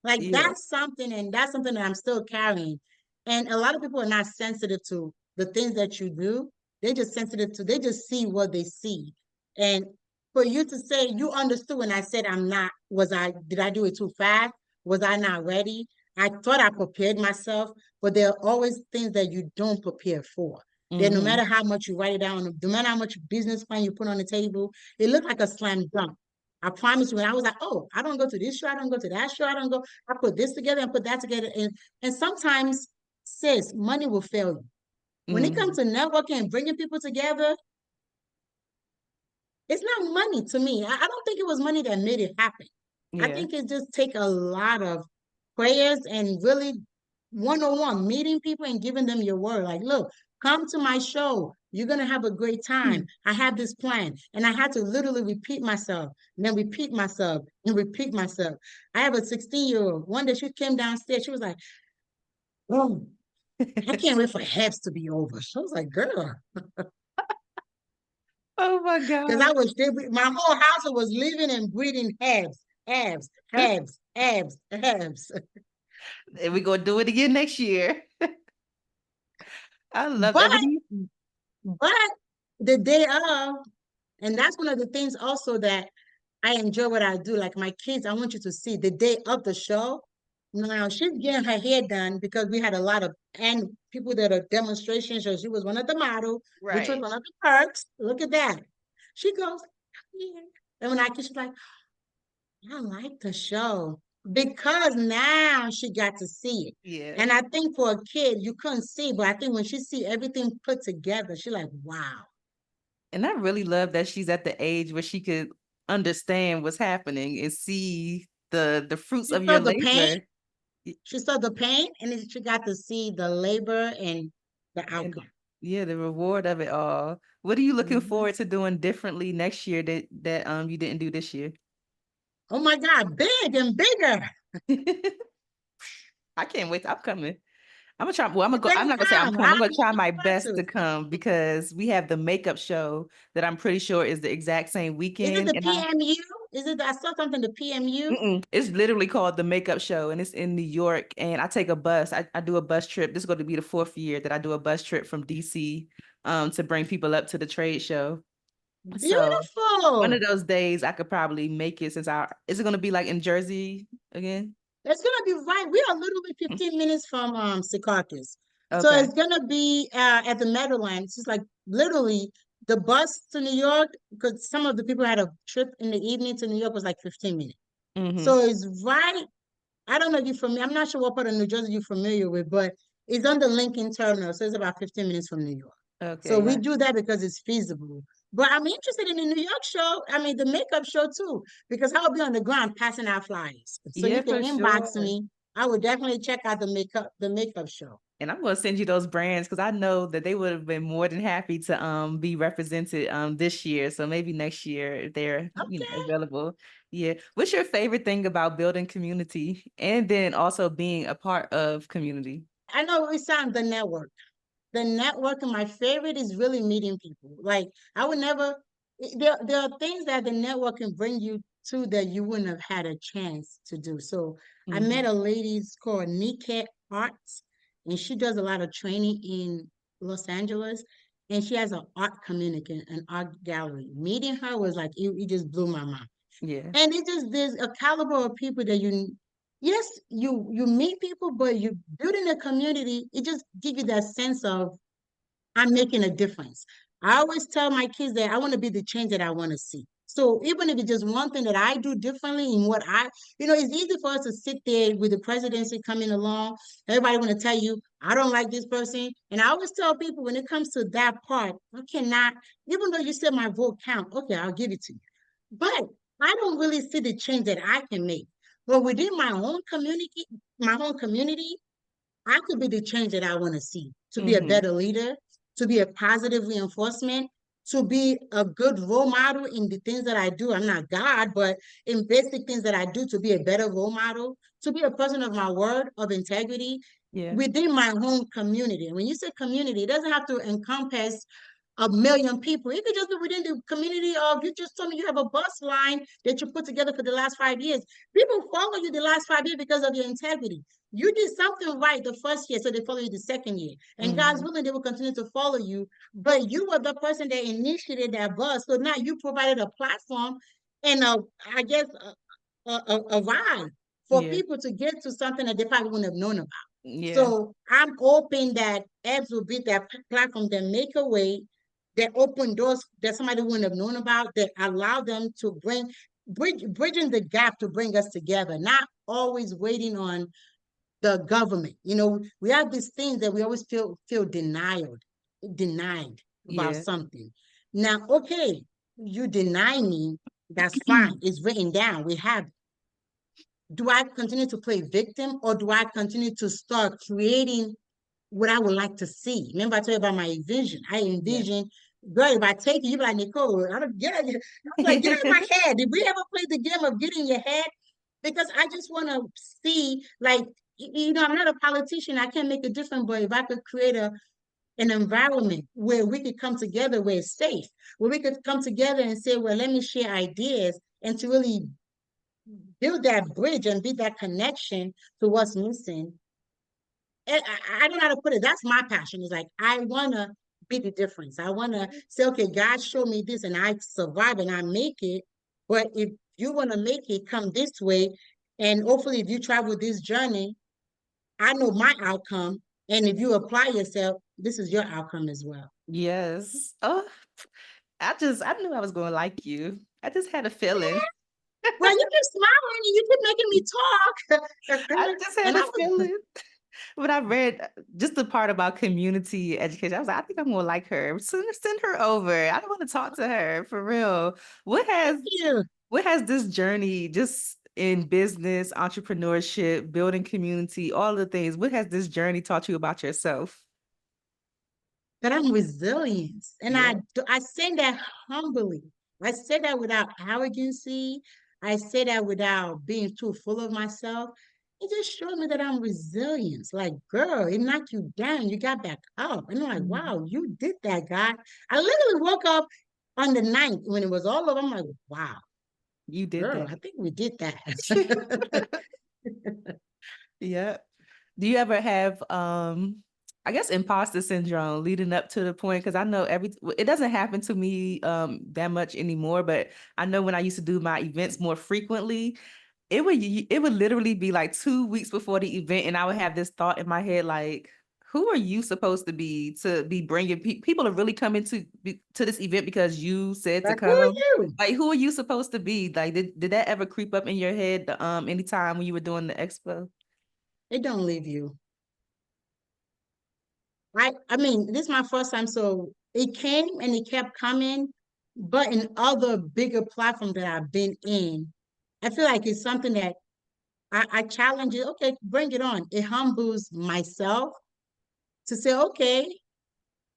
Like that's something, and that's something that I'm still carrying. And a lot of people are not sensitive to the things that you do. They're just sensitive to, they just see what they see. And for you to say you understood when I said did I do it too fast? Was I not ready? I thought I prepared myself, but there are always things that you don't prepare for. That no matter how much you write it down, no matter how much business plan you put on the table, it looked like a slam dunk. I promise you, when I was like, oh, I don't go to this show, I don't go to that show, I put this together and put that together. And sometimes, sis, money will fail you. When it comes to networking and bringing people together, it's not money to me. I don't think it was money that made it happen. I think it just take a lot of prayers and really one-on-one meeting people and giving them your word. Like, look, come to my show. You're going to have a great time. I have this plan. And I had to literally repeat myself, and then repeat myself, and repeat myself. I have a 16-year-old. One day she came downstairs. She was like, oh, I can't wait for HEBS to be over. She was like, girl. Oh my God. Because I was, my whole house was living and breathing HEBS, HEBS, HEBS, HEBS, HEBS. And we're going to do it again next year. I love everything. But the day of, and that's one of the things also that I enjoy what I do. Like my kids, I want you to see the day of the show. Now she's getting her hair done because we had a lot of and people that are demonstrations. So she was one of the model, which was Right. one of the perks. Look at that. She goes, yeah. And when I she's like, I like the show because now she got to see it. Yeah. And I think for a kid, you couldn't see, but I think when she see everything put together, she's like, wow. And I really love that she's at the age where she could understand what's happening and see the fruits She of saw your the pain. labor. She saw the pain, and then she got to see the labor and the And outcome. yeah, the reward of it all. What are you looking Mhm. forward to doing differently next year that you didn't do this year? Oh my God, big and bigger. I can't wait. I'm coming. I'm gonna try. Well, I'm gonna You go. I'm better not gonna say I'm come. coming. I'm I'm gonna try looking my forward best to to it. come because we have the makeup show that I'm pretty sure is the exact same Is it weekend. the And PMU? Is it? I saw something, the PMU. it's literally called the makeup show, and it's in New York. And I take a bus. I do a bus trip. This is going to be the 4th year that I do a bus trip from DC to bring people up to the trade show. So one of Beautiful. those days I could probably make it since I is it going to be like in Jersey again? It's gonna be right. We are literally 15 minutes from Secaucus. So Okay. it's gonna be at the Meadowlands. It's like literally the bus to New York, because some of the people had a trip in the evening to New York was like 15 minutes. Mm-hmm. So it's right. I don't know if you're familiar. I'm not sure what part of New Jersey you're familiar with, but it's on the Lincoln Terminal. So it's about 15 minutes from New York. So Okay. we Yeah. do that because it's feasible. But I'm interested in the New York show. I mean, the makeup show too, because I'll be on the ground passing out flyers. So Yeah, you can for inbox sure. me. I would definitely check out the makeup show. And I'm gonna send you those brands because I know that they would have been more than happy to be represented this year. So maybe next year if they're Okay. available. Yeah. What's your favorite thing about building community and then also being a part of community? I know we sound the network. The networking, my favorite is really meeting people. Like I would never there are things that the network can bring you to that you wouldn't have had a chance to do. So I met Hmm. a lady called Nika Arts, and she does a lot of training in Los Angeles, and she has an art community, an art gallery. Meeting her was like it just blew my mind. Yeah. And it just there's a caliber of people that yes, you meet people, but you building a community, it just give you that sense of I'm making a difference. I always tell my kids that I want to be the change that I want to see. So even if it's just one thing that I do differently in what it's easy for us to sit there with the presidency coming along. Everybody want to tell you, I don't like this person. And I always tell people when it comes to that part, I cannot, even though you said my vote count, okay, I'll give it to you. But I don't really see the change that I can make. But within my own community, I could be the change that I want to see, to be a Hmm. better leader, to be a positive reinforcement, to be a good role model in the things that I do. I'm not God, but in basic things that I do to be a better role model, to be a person of my word, of integrity Yeah. within my home community. And when you say community, it doesn't have to encompass a million people. It could just be within the community of, you just told me you have a bus line that you put together for the last 5 years. People follow you the last 5 years because of your integrity. You did something right the first year, so they follow you the second year. And God's Hmm. willing, they will continue to follow you. But you were the person that initiated that bus. So now you provided a platform and I guess a ride for Yeah. people to get to something that they probably wouldn't have known about. Yeah. So I'm hoping that apps will be that platform that make a way, that open doors that somebody wouldn't have known about, that allow them to bridging the gap to bring us together, not always waiting on the government. We have these things that we always feel denied about Yeah. something. Now, okay, you deny me, that's fine. It's written down. We have it. Do I continue to play victim, or do I continue to start creating what I would like to see? Remember, I told you about my vision. I Yeah. envision, girl, if I take you, you be like, Nicole, I don't get it. I was like, get out of my head. Did we ever play the game of getting your head? Because I just want to see, like, I'm not a politician. I can't make a difference, but if I could create an environment where we could come together, where it's safe, where we could come together and say, well, let me share ideas and to really build that bridge and be that connection to what's missing. And I don't know how to put it. That's my passion. It's like I want to be the difference. I want to say, okay, God showed me this and I survive and I make it. But if you want to make it come this way, And hopefully, if you travel this journey, I know my outcome. And if you apply yourself, this is your outcome as well. Yes. Oh, I knew I was going to like you. I just had a feeling. Well, you keep smiling and you keep making me I talk. just had And I a was, feeling. When I read just the part about community education, I was like, I think I'm gonna like her. Send her over. I want to talk to her for real. What has you. what has this journey just in business, entrepreneurship, building community, all the things, what has this journey taught you about yourself? That I'm resilient. And Yeah. I say that humbly. I say that without arrogancy. I say that without being too full of myself. It just showed me that I'm resilient. Like, girl, it knocked you down. You got back up. And I'm like, Mhm. wow, you did that, guy. I literally woke up on the ninth when it was all over. I'm like, wow, You did girl, that. I think we did that. Yeah. Do you ever have I guess imposter syndrome leading up to the point? Because I know it doesn't happen to me that much anymore, but I know when I used to do my events more frequently, it would literally be like 2 weeks before the event, and I would have this thought in my head like, who are you supposed to be bringing people are really coming to this event because you said to Like, who are come? you? Like, who are you supposed to be? Like, did that ever creep up in your head anytime when you were doing the expo? It don't leave you. I mean, this is my first time, so it came and it kept coming, but in other bigger platforms that I've been in, I feel like it's something that I challenge it. Okay, bring it on. It humbles myself to say, okay,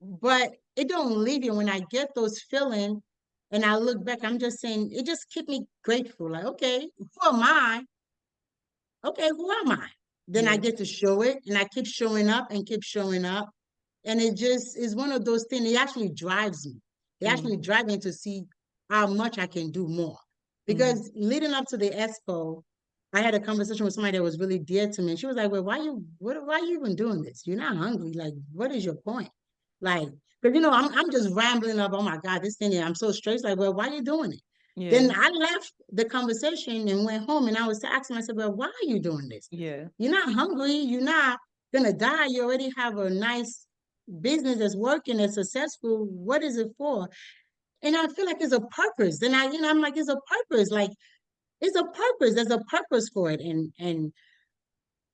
but it don't leave you. When I get those feelings and I look back, I'm just saying it just keep me grateful. Like, okay, who am I? Okay, who am I? Then I Yeah. get to show it and I keep showing up and keep showing up. And it just is one of those things. It actually drives me. It actually Mm, drives me to see how much I can do more. mm, Because leading up to the expo, I had a conversation with somebody that was really dear to me. And she was like, well, why are you even doing this? You're not hungry. Like, what is your point? Like, because I'm just rambling up, oh my God, this thing, I'm so stressed. Like, well, why are you doing it? yeah. Then I left the conversation and went home and I was asking myself, well, why are you doing this? Yeah. You're not hungry. You're not gonna die. You already have a nice business that's working, that's successful. What is it for? And I feel like it's a purpose. Then I'm like, it's a purpose. Like it's a purpose. There's a purpose for it. And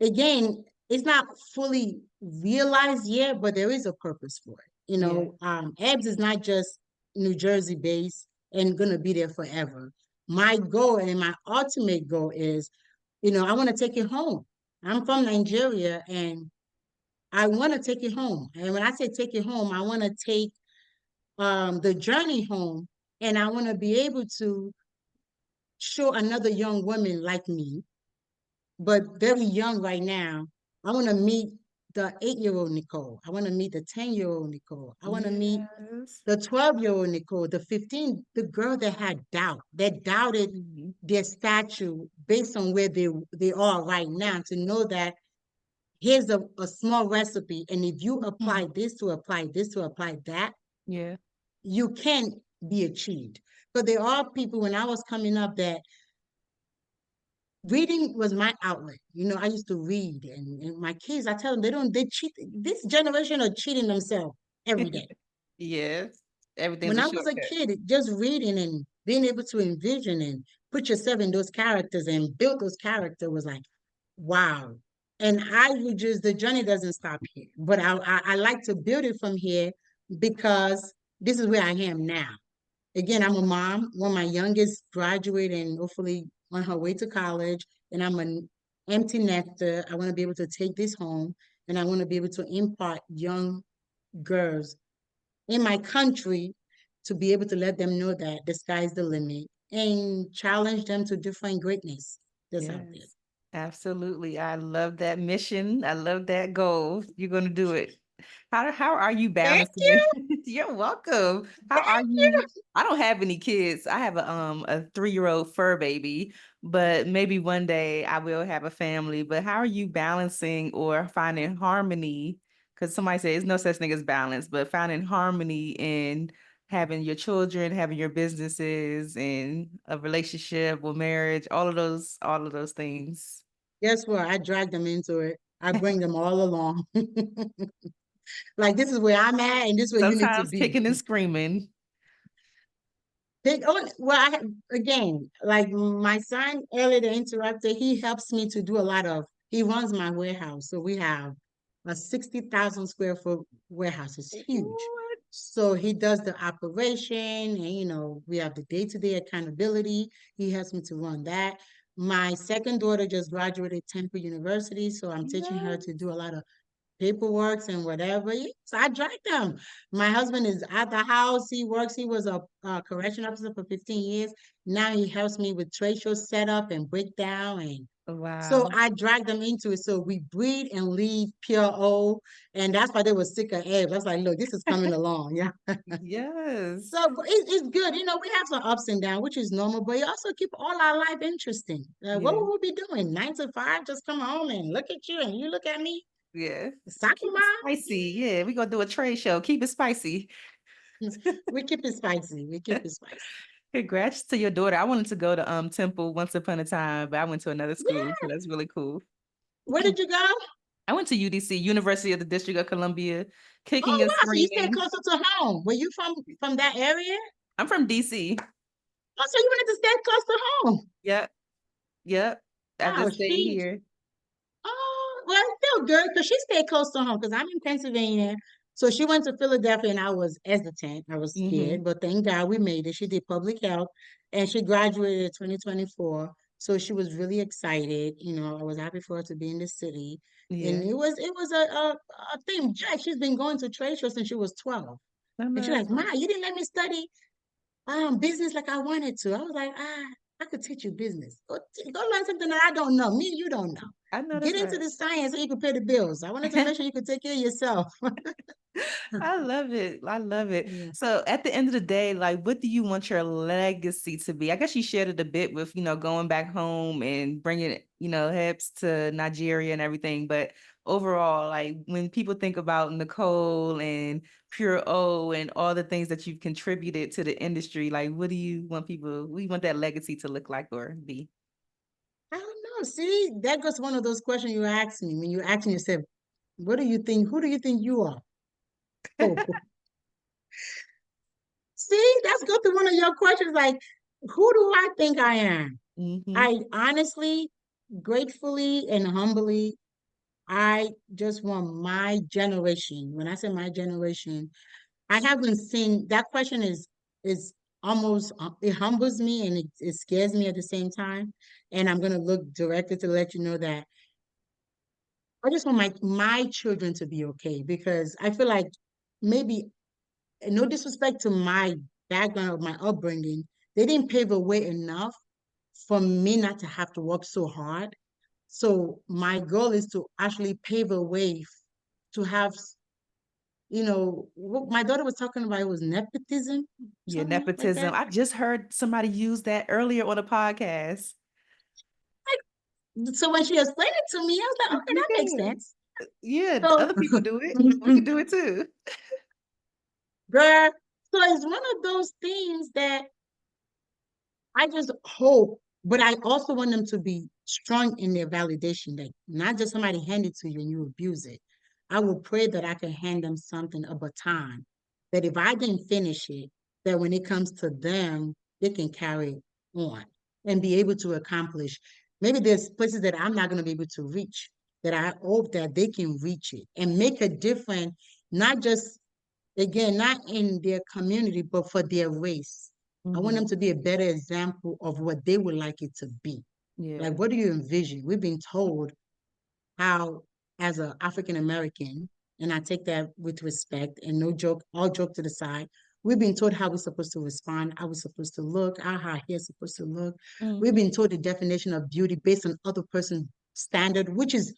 again, it's not fully realized yet, but there is a purpose for it. Yeah. HEBS is not just New Jersey based and gonna be there forever. My goal and my ultimate goal is, I want to take it home. I'm from Nigeria and I want to take it home. And when I say take it home, I want to take the journey home and I want to be able to show another young woman like me, but very young right now. I want to meet the 8-year-old Nicole. I want to meet the 10-year-old Nicole. I want to meet Yes. the 12-year-old Nicole, the 15, the girl that had doubt, that doubted Mhm. their statue based on where they are right now, to know that here's a small recipe. And if you apply Mhm. this to apply this to apply that, Yeah. you can be achieved. But there are people when I was coming up that reading was my outlet. I used to read and my kids, I tell them they cheat. This generation are cheating themselves every day. Yes. Everything's When a I was a shortcut. kid, just reading and being able to envision and put yourself in those characters and build those characters was like, wow. And the journey doesn't stop here, but I like to build it from here because this is where I am now. Again, I'm a mom. When my youngest graduate and hopefully on her way to college, and I'm an empty nester. I want to be able to take this home and I want to be able to impart young girls in my country to be able to let them know that the sky's the limit and challenge them to define greatness that's out there. Yes. Absolutely. I love that mission. I love that goal. You're going to do it. How are you Thank balancing? you. You're welcome. How are Thank you? you. I don't have any kids. I have a 3-year-old fur baby, but maybe one day I will have a family. But how are you balancing or finding harmony? Because somebody says there's no such thing as balance, but finding harmony in having your children, having your businesses, and a relationship or marriage, all of those things. Guess what? I drag them into it. I bring them all along. Like, this is where I'm at, and this is where you need to Sometimes be. kicking and screaming. Well, again, like my son earlier, the interrupter, he helps me to do a lot of, he runs my warehouse. So we have a 60,000 square foot warehouse. It's huge. What? So he does the operation, and we have the day-to-day accountability. He helps me to run that. My second daughter just graduated Temple University, so I'm teaching her to do a lot of paperwork and whatever. Yes, I drag them. My husband is at the house. He works. He was a correction officer for 15 years. Now he helps me with trade show setup and breakdown. And so Wow. I drag them into it. So we breed and lead PureO. And that's why they were sick of eggs. I was like, look, this is coming along. Yeah. Yes. So it's good. We have some ups and downs, which is normal, but you also keep all our life interesting. What Yeah. would we be doing? 9 to 5, just come home and look at you and you look at me. Yeah. Soccer Keep it mom? spicy. Yeah, we're gonna do a trade show. Keep it spicy. We keep it spicy. We keep it spicy. Congrats to your daughter. I wanted to go to Temple once upon a time, but I went to another school, Yeah. so that's really cool. Where did you go? I went to UDC, University of the District of Columbia, kicking Oh and wow, so you stay screaming. closer to home. Were you from that area? I'm from DC. Oh, so you wanted to stay close to home. Yep. Yep. I Wow, just stayed here. well, it felt good because she stayed close to home because I'm in Pennsylvania. So she went to Philadelphia and I was hesitant. I was Mm-hmm. scared, but thank God we made it. She did public health and she graduated in 2024. So she was really excited. I was happy for her to be in the city. Yeah. And it was a thing. Jack, she's been going to trade shows since she was 12. I And know she's that's like, Ma, right. you didn't let me study business like I wanted to. I was like, I could teach you business. Go learn something that I don't know. Me and you don't know. I know Get that's into right. the science so you can pay the bills. I wanted to make sure you could take care of yourself. I love it. I love it. Yeah. So at the end of the day, like, what do you want your legacy to be? I guess you shared it a bit with, going back home and bringing, HEBS to Nigeria and everything. But overall, like, when people think about Nicole and PureO and all the things that you've contributed to the industry, like, what do you want that legacy to look like or be? I don't know. See, that goes one of those questions you ask me when you're asking yourself, what do you think? Who do you think you are? Oh, see, that's go to one of your questions. Like, who do I think I am? Mm-hmm. I honestly, gratefully, and humbly, I just want my generation. When I say my generation, I haven't seen that question is almost it humbles me and it scares me at the same time. And I'm gonna look directly to let you know that I just want my children to be okay because I feel like maybe no disrespect to my background or my upbringing, they didn't pave the way enough for me not to have to work so hard. So my goal is to actually pave a way to have, what my daughter was talking about, it was nepotism, Yeah, something like nepotism. that. I just heard somebody use that earlier on a podcast. So when she explained it to me, I was like, okay, that makes Yeah. sense. Yeah, So, other people do it. We can do it too. girl, so it's one of those things that I just hope, but I also want them to be strong in their validation, that not just somebody hand it to you and you abuse it. I will pray that I can hand them something, a baton, that if I didn't finish it, that when it comes to them, they can carry on and be able to accomplish. Maybe there's places that I'm not going to be able to reach, that I hope that they can reach it and make a difference, not just, again, not in their community, but for their race. I want them Mhm. to be a better example of what they would like it to be. Yeah. Like, what do you envision? We've been told how, as an African American, and I take that with respect and no joke, all joke to the side, we've been told how we're supposed to respond, how we're supposed to look, how our hair's supposed to look. We've Mhm. been told the definition of beauty based on other person's standard, which is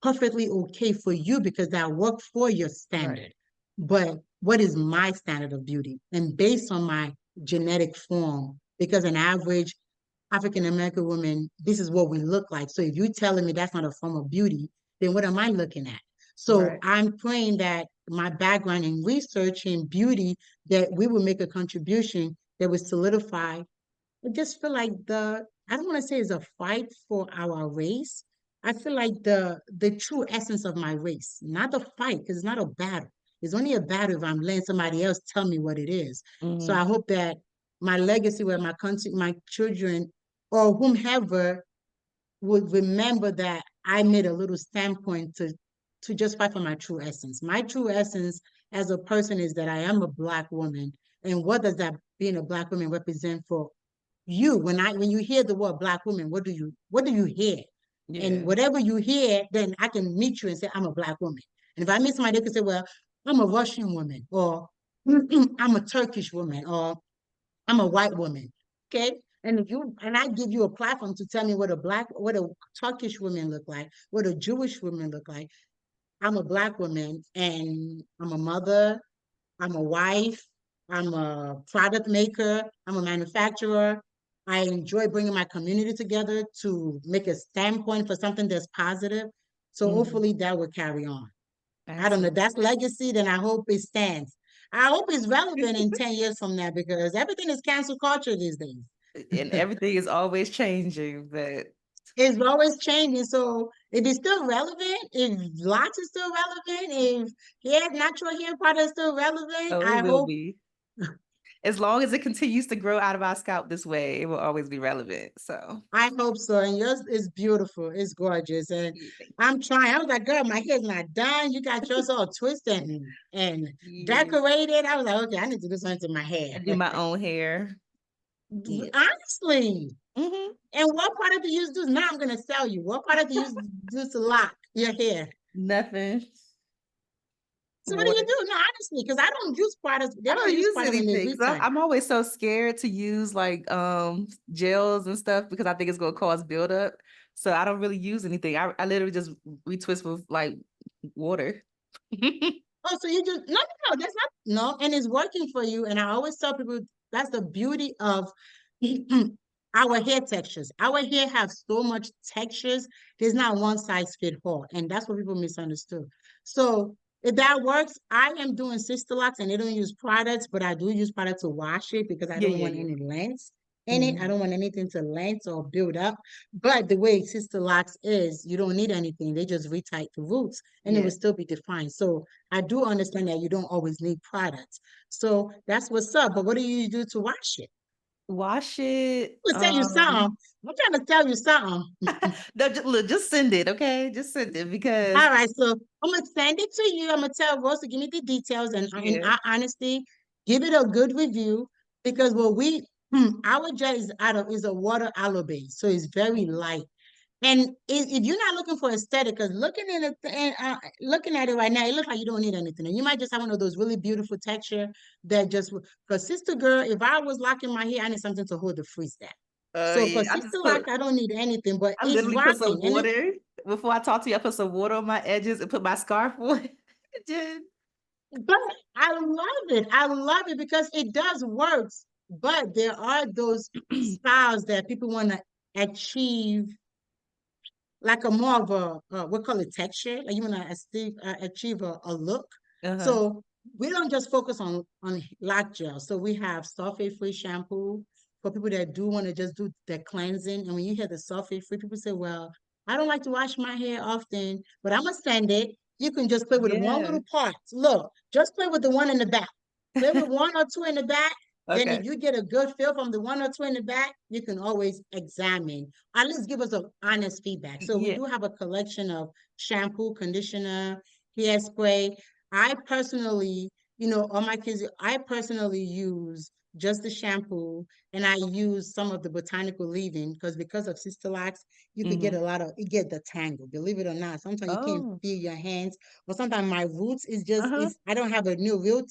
perfectly okay for you because that worked for your Right. standard. But what is my standard of beauty? And based on my genetic form, because an average African American woman, this is what we look like. So if you're telling me that's not a form of beauty, then what am I looking at? So Right. I'm praying that my background in research and beauty, that we would make a contribution that would solidify. I just feel like I don't want to say it's a fight for our race. I feel like the true essence of my race, not the fight, because it's not a battle. It's only a battle if I'm letting somebody else tell me what it is. So Mhm. I hope that my legacy, where my country, my children, or whomever would remember that I made a little standpoint to just fight for my true essence. My true essence as a person is that I am a Black woman. And what does that being a Black woman represent for you? When you hear the word Black woman, what do you hear? And Yeah. whatever you hear, then I can meet you and say, I'm a Black woman. And if I meet somebody, they can say, well, I'm a Russian woman, or I'm a Turkish woman, or I'm a white woman. Okay. And I give you a platform to tell me what a Turkish woman look like, what a Jewish woman look like. I'm a Black woman, and I'm a mother, I'm a wife, I'm a product maker, I'm a manufacturer. I enjoy bringing my community together to make a standpoint for something that's positive. So Mhm. hopefully that will carry on. I don't know. Absolutely. That's legacy. Then I hope it stands. I hope it's relevant in 10 years from now, because everything is cancel culture these days. And everything is always changing, but It's always changing. So if it's still relevant, if lots is still relevant, if hair, natural hair product is still relevant, oh, it I will hope be. As long as it continues to grow out of our scalp this way, it will always be relevant. So, I hope so. And yours is beautiful. It's gorgeous. And yeah, thank I'm trying. I was like, girl, my hair's not done. You got yours all twisted and you. decorated. I was like, okay, I need to do something to my I hair. do my own hair. Yeah. Honestly. Hmm. And what product do you use? Do now I'm gonna tell you. What product do you use to lock your hair? Nothing. So what do you Water. do? No, honestly, because I don't use products. They I don't don't use use product when they anything because retype. I'm always so scared to use like gels and stuff because I think it's gonna cause buildup. So I don't really use anything. I literally just retwist with like water. Oh, so you just no, that's not no, and it's working for you. And I always tell people that's the beauty of our hair textures. Our hair have so much textures. There's not one size fit all, and that's what people misunderstood. So if that works, I am doing sister locks, and they don't use products, but I do use product to wash it because I Yeah, don't yeah, want yeah. any lengths in it. I Mhm. don't want anything to length or build up. But the way sister locks is, you don't need anything. They just retight the roots, and it will Yeah. still be defined. So I do understand that you don't always need products. So that's what's up. But what do you do to wash it? Wash it. I'm gonna tell you something. I'm trying to tell you something. No, just, look, just send it, okay? Just send it because All right, so I'm gonna send it to you. I'm gonna tell Rose to give me the details, and in yeah. our honesty, give it a good review, because what our gel is a water aloe base, so it's very Mhm. light. And if you're not looking for aesthetic, because looking at it right now, it looks like you don't need anything. And you might just have one of those really beautiful texture that just, because sister girl, if I was locking my hair, I need something to hold the freeze that. So for Yeah, sister lock, I don't need anything, but I it's literally put some rocking. And it, water before I talk to you. I put some water on my edges and put my scarf on. Just, but I love it. I love it because it does work. But there are those styles that people want to achieve, like a more of we call it texture. Like you want to achieve a look. uh-huh. So we don't just focus on lock gel. So we have sulfate free shampoo for people that do want to just do the cleansing. And when you hear the sulfate free, people say, "Well, I don't like to wash my hair often, but I'm gonna send it. You can just play with one Yeah. little part. Look, just play with the one in the back. Play with one or two in the back." Then if Okay. you get a good feel from the one or two in the back, you can always examine. At least give us an honest feedback. So we Yeah. do have a collection of shampoo, conditioner, hairspray. I personally, all my kids, I personally use just the shampoo, and I use some of the botanical leave-in, because of Cystilax, you could get Hmm. you get the tangle, believe it or not. Sometimes you can't Oh. feel your hands, or sometimes my roots is just, Uh-huh. I don't have a new root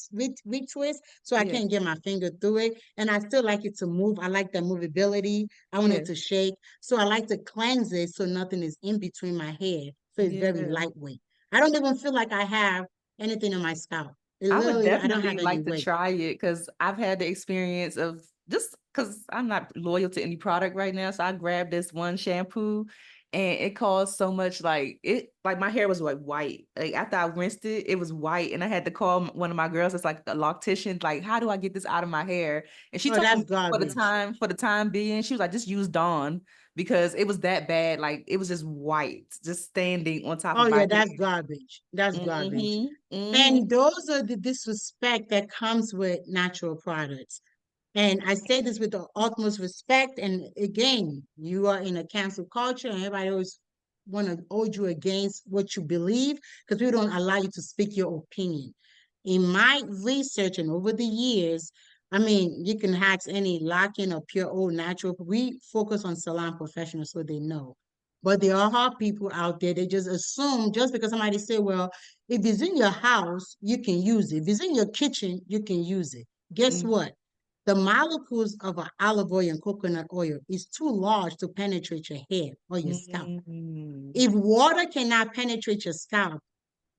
twist, so I Yeah. can't get my finger through it. And I still like it to move. I like the movability. I want Yeah. it to shake. So I like to cleanse it so nothing is in between my hair. So it's very Yeah. lightweight. I don't even feel like I have anything on my scalp. It I would literally, I don't definitely have any like to weight. try it because I've had the experience of just because I'm not loyal to any product right now. So I grabbed this one shampoo and it caused so much like my hair was like white. Like after I rinsed it, it was white, and I had to call one of my girls that's like a loctician, like, how do I get this out of my hair? And she Oh, told that's me garbage. for the time being, she was like, just use Dawn because it was that bad. Like it was just white, just standing on top Oh of my yeah, head. that's garbage. That's garbage. Mm-hmm. And those are the disrespect that comes with natural products. And I say this with the utmost respect. And again, you are in a cancel culture, and everybody always want to hold you against what you believe because we don't allow you to speak your opinion. In my research and over the years, I mean, you can ask any lock-in or PureO natural. We focus on salon professionals so they know. But there are people out there, they just assume just because somebody say, well, if it's in your house, you can use it. If it's in your kitchen, you can use it. Guess what? The molecules of an olive oil and coconut oil is too large to penetrate your hair or your scalp. Mm-hmm. If water cannot penetrate your scalp,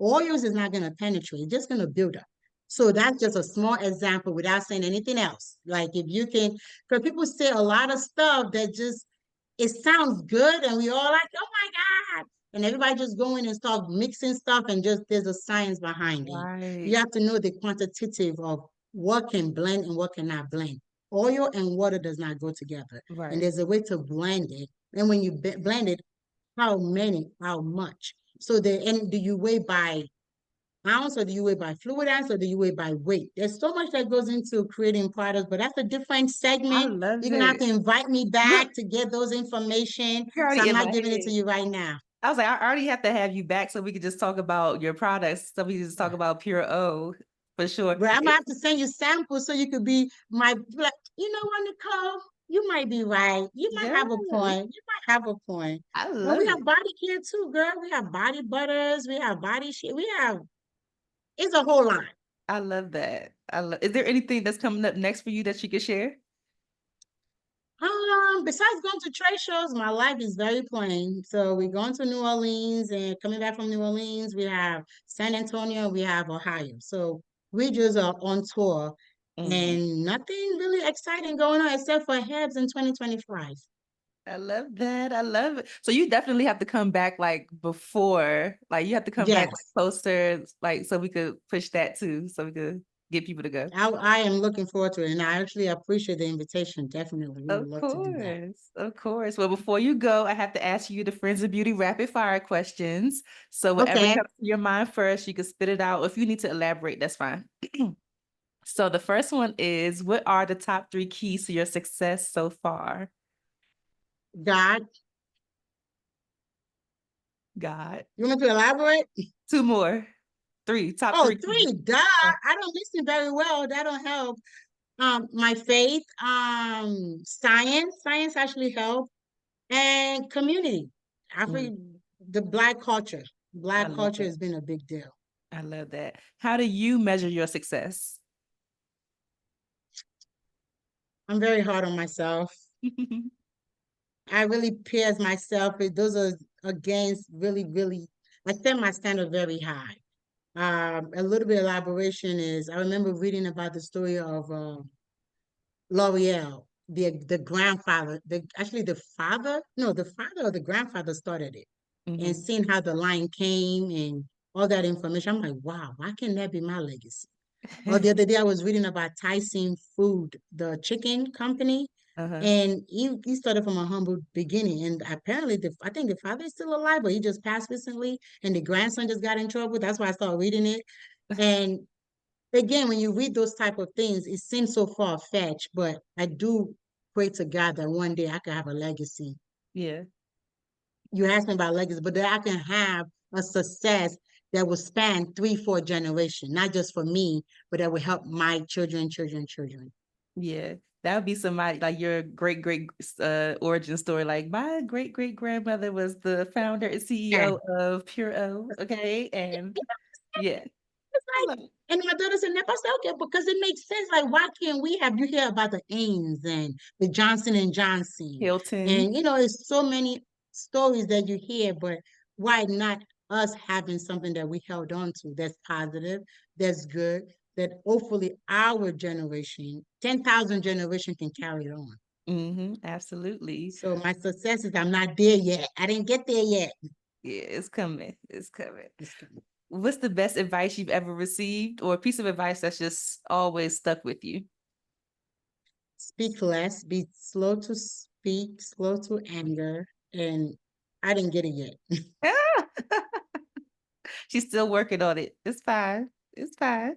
oils is not going to penetrate, it's just going to build up. So that's just a small example without saying anything else. Like if you can, because people say a lot of stuff that just, it sounds good and we all like, oh my God. And everybody just go in and start mixing stuff and just there's a science behind it. You Right, have to know the quantitative of what can blend and what cannot blend. Oil and water does not go together. And right. there's a way to blend it. And when you blend it, how many, how much? So and do you weigh by ounce or do you weigh by fluid ounce or do you weigh by weight? There's so much that goes into creating products, but that's a different I segment. love You're gonna have it. to invite me Look, back to get those information. you're So already I'm in my not giving it to head. you right now. I was like, I already have to have you back so we could just talk about your products. So we can just talk about Pure O for sure. But I'm gonna have to send you samples so you could be like, you know what, Nicole? You might be right. You might Yeah, have a point. You might have a point. I And we love have it. body care too, girl. We have body butters. We have body shit. We have, it's a whole lot. I love that. Is there anything that's coming up next for you that you could share? Besides going to trade shows, my life is very plain. So we're going to New Orleans and coming back from New Orleans, we have San Antonio, we have Ohio. So we just are on tour Mhm. and nothing really exciting going on except for HEBS in 2025. I love that. I love it. So you definitely have to come back like before, like you have to come back like, Yes, closer, like so we could push that too, so we could get people to go. I am looking forward to it. And I actually appreciate the invitation. Definitely. We would Of love to do that. course, of course. Well, before you go, I have to ask you the Friends of Beauty rapid fire questions. So whatever Okay. comes to your mind first, you can spit it out. If you need to elaborate, that's fine. So the first one is, what are the top 3 keys to your success so far? God, God. you want me to elaborate? 2 more. 3, top Oh, 3 keys. 3, duh. I don't listen very well. That don't help. My faith, science actually help, and community. Mm, After the I black love culture that. has been a big deal. I love that. How do you measure your success? I'm very hard on myself. I really pairs myself. Those are against really, really. I set my standard very high. A little bit of elaboration is I remember reading about the story of L'Oreal, the grandfather, the father, no, the father or the grandfather started it, and Mhm. seeing how the line came and all that information, I'm like, wow, why can't that be my legacy? Or the other day, I was reading about Tyson Food, the chicken company, Uh-huh. and he started from a humble beginning, and apparently, I think the father is still alive, but he just passed recently, and the grandson just got in trouble. That's why I started reading it, and again, when you read those type of things, it seems so far-fetched, but I do pray to God that one day I can have a legacy. Yeah. You asked me about legacy, but that I can have a success that will span 3, 4 generations, not just for me, but that will help my children, children, children. Yeah. That would be somebody like your great origin story. Like my great grandmother was the founder and Yeah. CEO of PureO. Okay. And yeah. It's I like, love it. and my daughter said, "Never said okay, because it makes sense. Like, why can't we have you hear about the Ames and the Johnson and Johnson, Hilton. and it's so many stories that you hear, but why not us having something that we held on to that's positive, that's good, that hopefully our generation, 10,000 generation can carry it on." Absolutely. So my success is I'm not there yet. I didn't get there yet. Yeah, it's coming. It's coming. It's coming. What's the best advice you've ever received, or a piece of advice that's just always stuck with you? Speak less, be slow to speak, slow to anger, and I didn't get it yet. She's still working on it. It's fine. It's fine.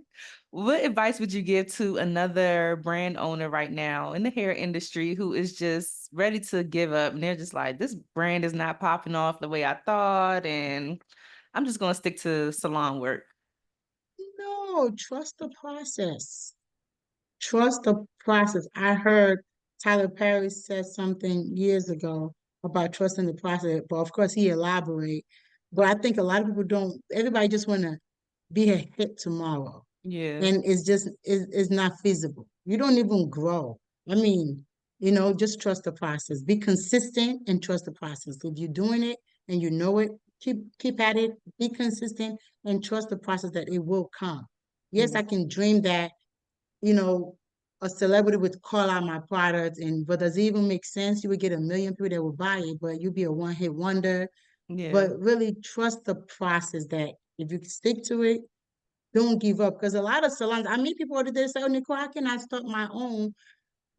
What advice would you give to another brand owner right now in the hair industry who is just ready to give up, and they're just like, this brand is not popping off the way I thought, and I'm just going to stick to salon work? No, trust the process. Trust the process. I heard Tyler Perry said something years ago about trusting the process, but of course he elaborate. But I think a lot of people don't. Everybody just want to be a hit tomorrow, Yeah. and it's not feasible. You don't even grow. I mean, just trust the process. Be consistent and trust the process. If you're doing it and you know it, keep at it. Be consistent and trust the process that it will come. Yes, Yeah. I can dream that you know, a celebrity would call out my product, but does it even make sense? You would get a million people that would buy it, but you'd be a one-hit wonder. Yeah. But really trust the process that if you stick to it, don't give up. Because a lot of salons, I meet people over there say, oh, Nicole, I cannot start my own.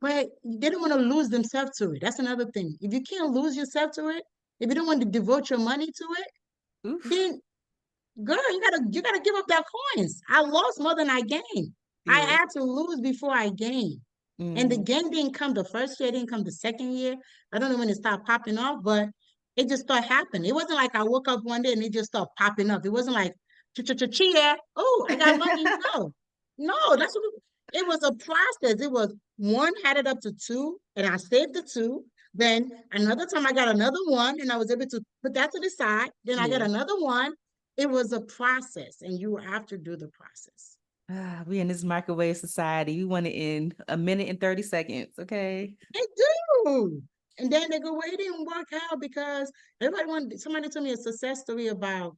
But they don't want to lose themselves to it. That's another thing. If you can't lose yourself to it, if you don't want to devote your money to it, Oof. then girl, you gotta give up that coins. I lost more than I gained. I Yeah. had to lose before I gained. And the Mhm. gain didn't come the first year, it didn't come the second year. I don't know when it started popping off, but it just started happening. It wasn't like I woke up one day and it just started popping up. It wasn't like chia. Oh, I got money. No, no, that's what it was a process. It was one had it up to two, and I saved the two. Then another time I got another one, and I was able to put that to the side. Then I got Yeah. another one. It was a process, and you have to do the process. We in this microwave society. We want it in a minute and 30 seconds. Okay. They do. And then they go, well, it didn't work out because somebody told me a success story about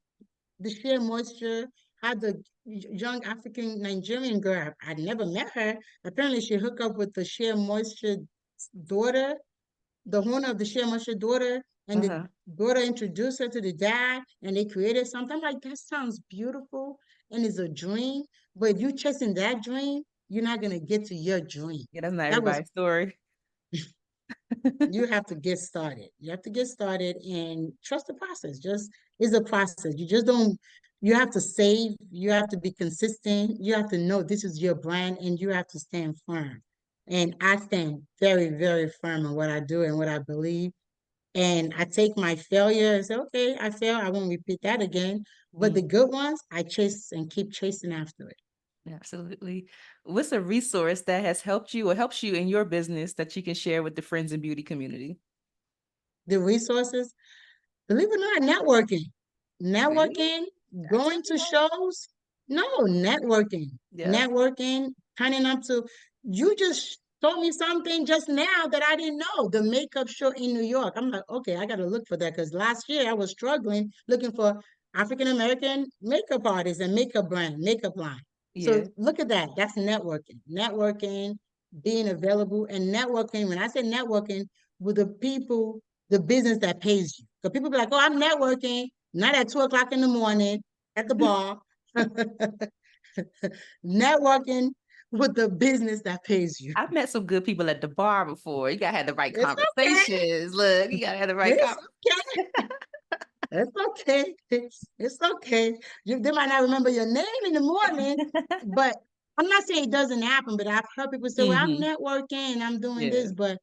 the sheer moisture, how the young African Nigerian girl, I'd never met her. Apparently she hooked up with the sheer moisture daughter, the owner of the sheer moisture daughter, and the Uh-huh. daughter introduced her to the dad and they created something. I'm like, that sounds beautiful and it's a dream. But if you chasing that dream, you're not gonna get to your dream. Yeah, that's not That was everybody's story. you have to get started. You have to get started and trust the process. Just is a process. You just don't, you have to save, you have to be consistent, you have to know this is your brand and you have to stand firm. And I stand very, very firm in what I do and what I believe. And I take my failure and say, okay, I failed. I won't repeat that again. But the Mm, good ones, I chase and keep chasing after it. absolutely. What's a resource that has helped you or helps you in your business that you can share with the friends and beauty community? The resources, believe it or not, networking. See? Networking, I going told to you. shows. No, networking. Yep. Networking, turning up to, you just told me something just now that I didn't know. The makeup show in New York. I'm like, okay, I got to look for that because last year I was struggling looking for African American makeup artists and makeup brand, makeup line. So Yeah. look at that. That's networking. Networking, being available, and networking. When I say networking, with the people, the business that pays you. Because people be like, oh, I'm networking, not at 2 o'clock in the morning at the bar. Networking with the business that pays you. I've met some good people at the bar before. You gotta have the right It's okay. conversations. Look, you gotta have the right It's conversation. okay. It's okay. It's okay. They might not remember your name in the morning, but I'm not saying it doesn't happen, but I've heard people say, well, I'm Mm-hmm. networking, I'm doing Yeah. this, but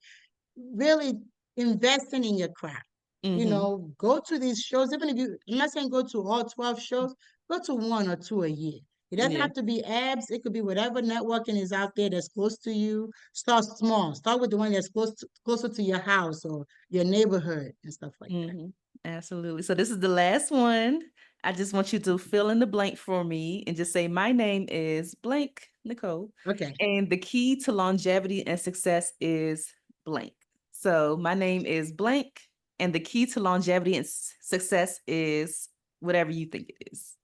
really investing in your craft. Mm-hmm. Go to these shows, even if I'm not saying go to all 12 shows, go to one or two a year. It doesn't Yeah. have to be abs. It could be whatever networking is out there that's close to you. Start small. Start with the one that's closer to your house or your neighborhood and stuff like that. Mm-hmm. Absolutely. So this is the last one. I just want you to fill in the blank for me and just say, my name is blank, Nicole. Okay. And the key to longevity and success is blank. So my name is blank. And the key to longevity and success is whatever you think it is.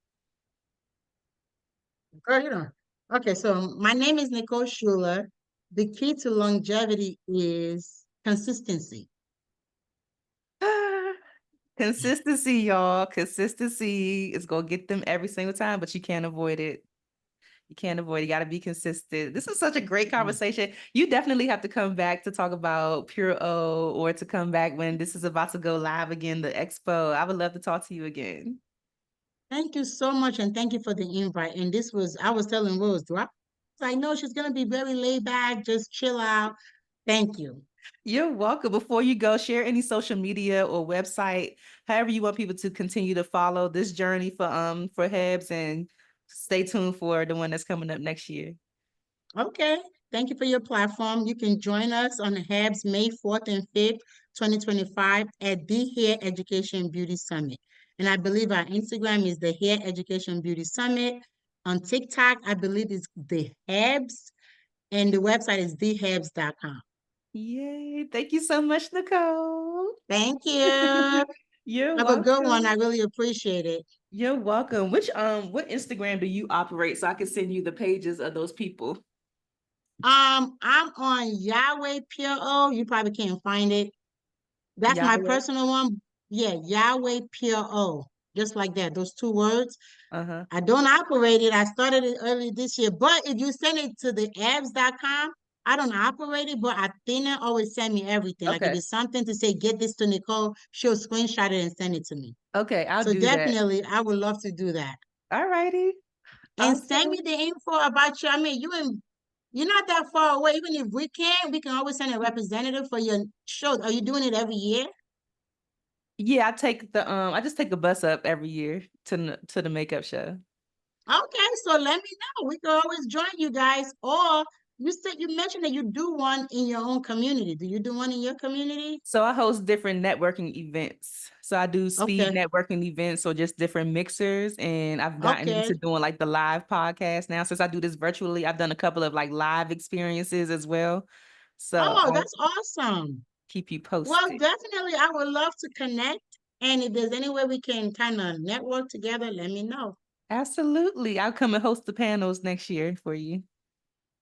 Girl. Okay, so my name is Nicole Shuler. The key to longevity is Consistency. Consistency, y'all. Consistency is gonna get them every single time, but you can't avoid it. You can't avoid it. You got to be consistent. This is such a great conversation. You definitely have to come back to talk about PureO, or to come back when this is about to go live again, the expo. I would love to talk to you again. Thank you so much, and thank you for the invite. And I was telling Rose, I know she's gonna be very laid back, just chill out. Thank you. You're welcome. Before you go, share any social media or website, however you want people to continue to follow this journey for HEBS, and stay tuned for the one that's coming up next year. Okay. Thank you for your platform. You can join us on the HEBS May 4th and 5th, 2025 at the Hair Education Beauty Summit. And I believe our Instagram is the Hair Education Beauty Summit. On TikTok, I believe it's the HEBS, and the website is thehebs.com. Yay. Thank you so much, Nicole. Thank you. You're Have welcome. a good one. I really appreciate it. You're welcome. What Instagram do you operate, so I can send you the pages of those people? I'm on Yahweh PureO. You probably can't find it. That's my Yahweh? personal one. Yeah, Yahweh PureO. Just like that, those two words. Uh-huh. I don't operate it. I started it early this year. But if you send it to the abs.com, I don't operate it, but Athena always send me everything. Like if Okay. it's something to say, get this to Nicole, she'll screenshot it and send it to me. Okay, I'll So do that. definitely, I would love to do that. All righty. And Awesome. send me the info about you. I mean, you're not that far away. Even if we can always send a representative for your show. Are you doing it every year? Yeah, I just take the bus up every year to the makeup show. Okay, so let me know. We can always join you guys. Or you mentioned that you do one in your own community. Do you do one in your community? So I host different networking events. So I do speed Okay. networking events, or just different mixers. And I've gotten Okay. into doing like the live podcast now. Since I do this virtually, I've done a couple of like live experiences as well. So Oh, I'll that's awesome. keep you Well, posted. definitely, I would love to connect. And if there's any way we can kind of network together, let me know. Absolutely. I'll come and host the panels next year for you.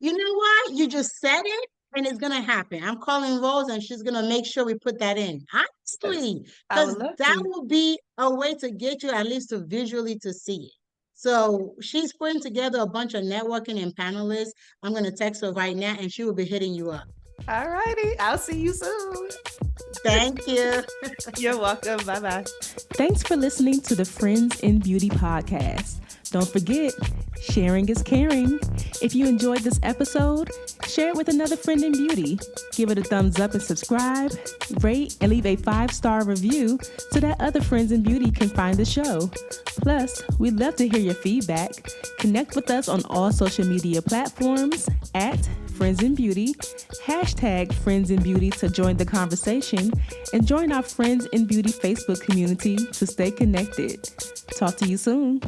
You know what? You just said it, and it's gonna happen. I'm calling Rose, and she's gonna make sure we put that in. Honestly, I would because love that to. will be a way to get you at least to visually to see it. So she's putting together a bunch of networking and panelists. I'm gonna text her right now, and she will be hitting you up. All righty. I'll see you soon. Thank you. You're welcome. Bye-bye. Thanks for listening to the Friends in Beauty podcast. Don't forget, sharing is caring. If you enjoyed this episode, share it with another friend in beauty. Give it a thumbs up and subscribe, rate, and leave a 5-star review so that other friends in beauty can find the show. Plus, we'd love to hear your feedback. Connect with us on all social media platforms at Friends in Beauty, hashtag Friends in Beauty to join the conversation, and join our Friends in Beauty Facebook community to stay connected. Talk to you soon.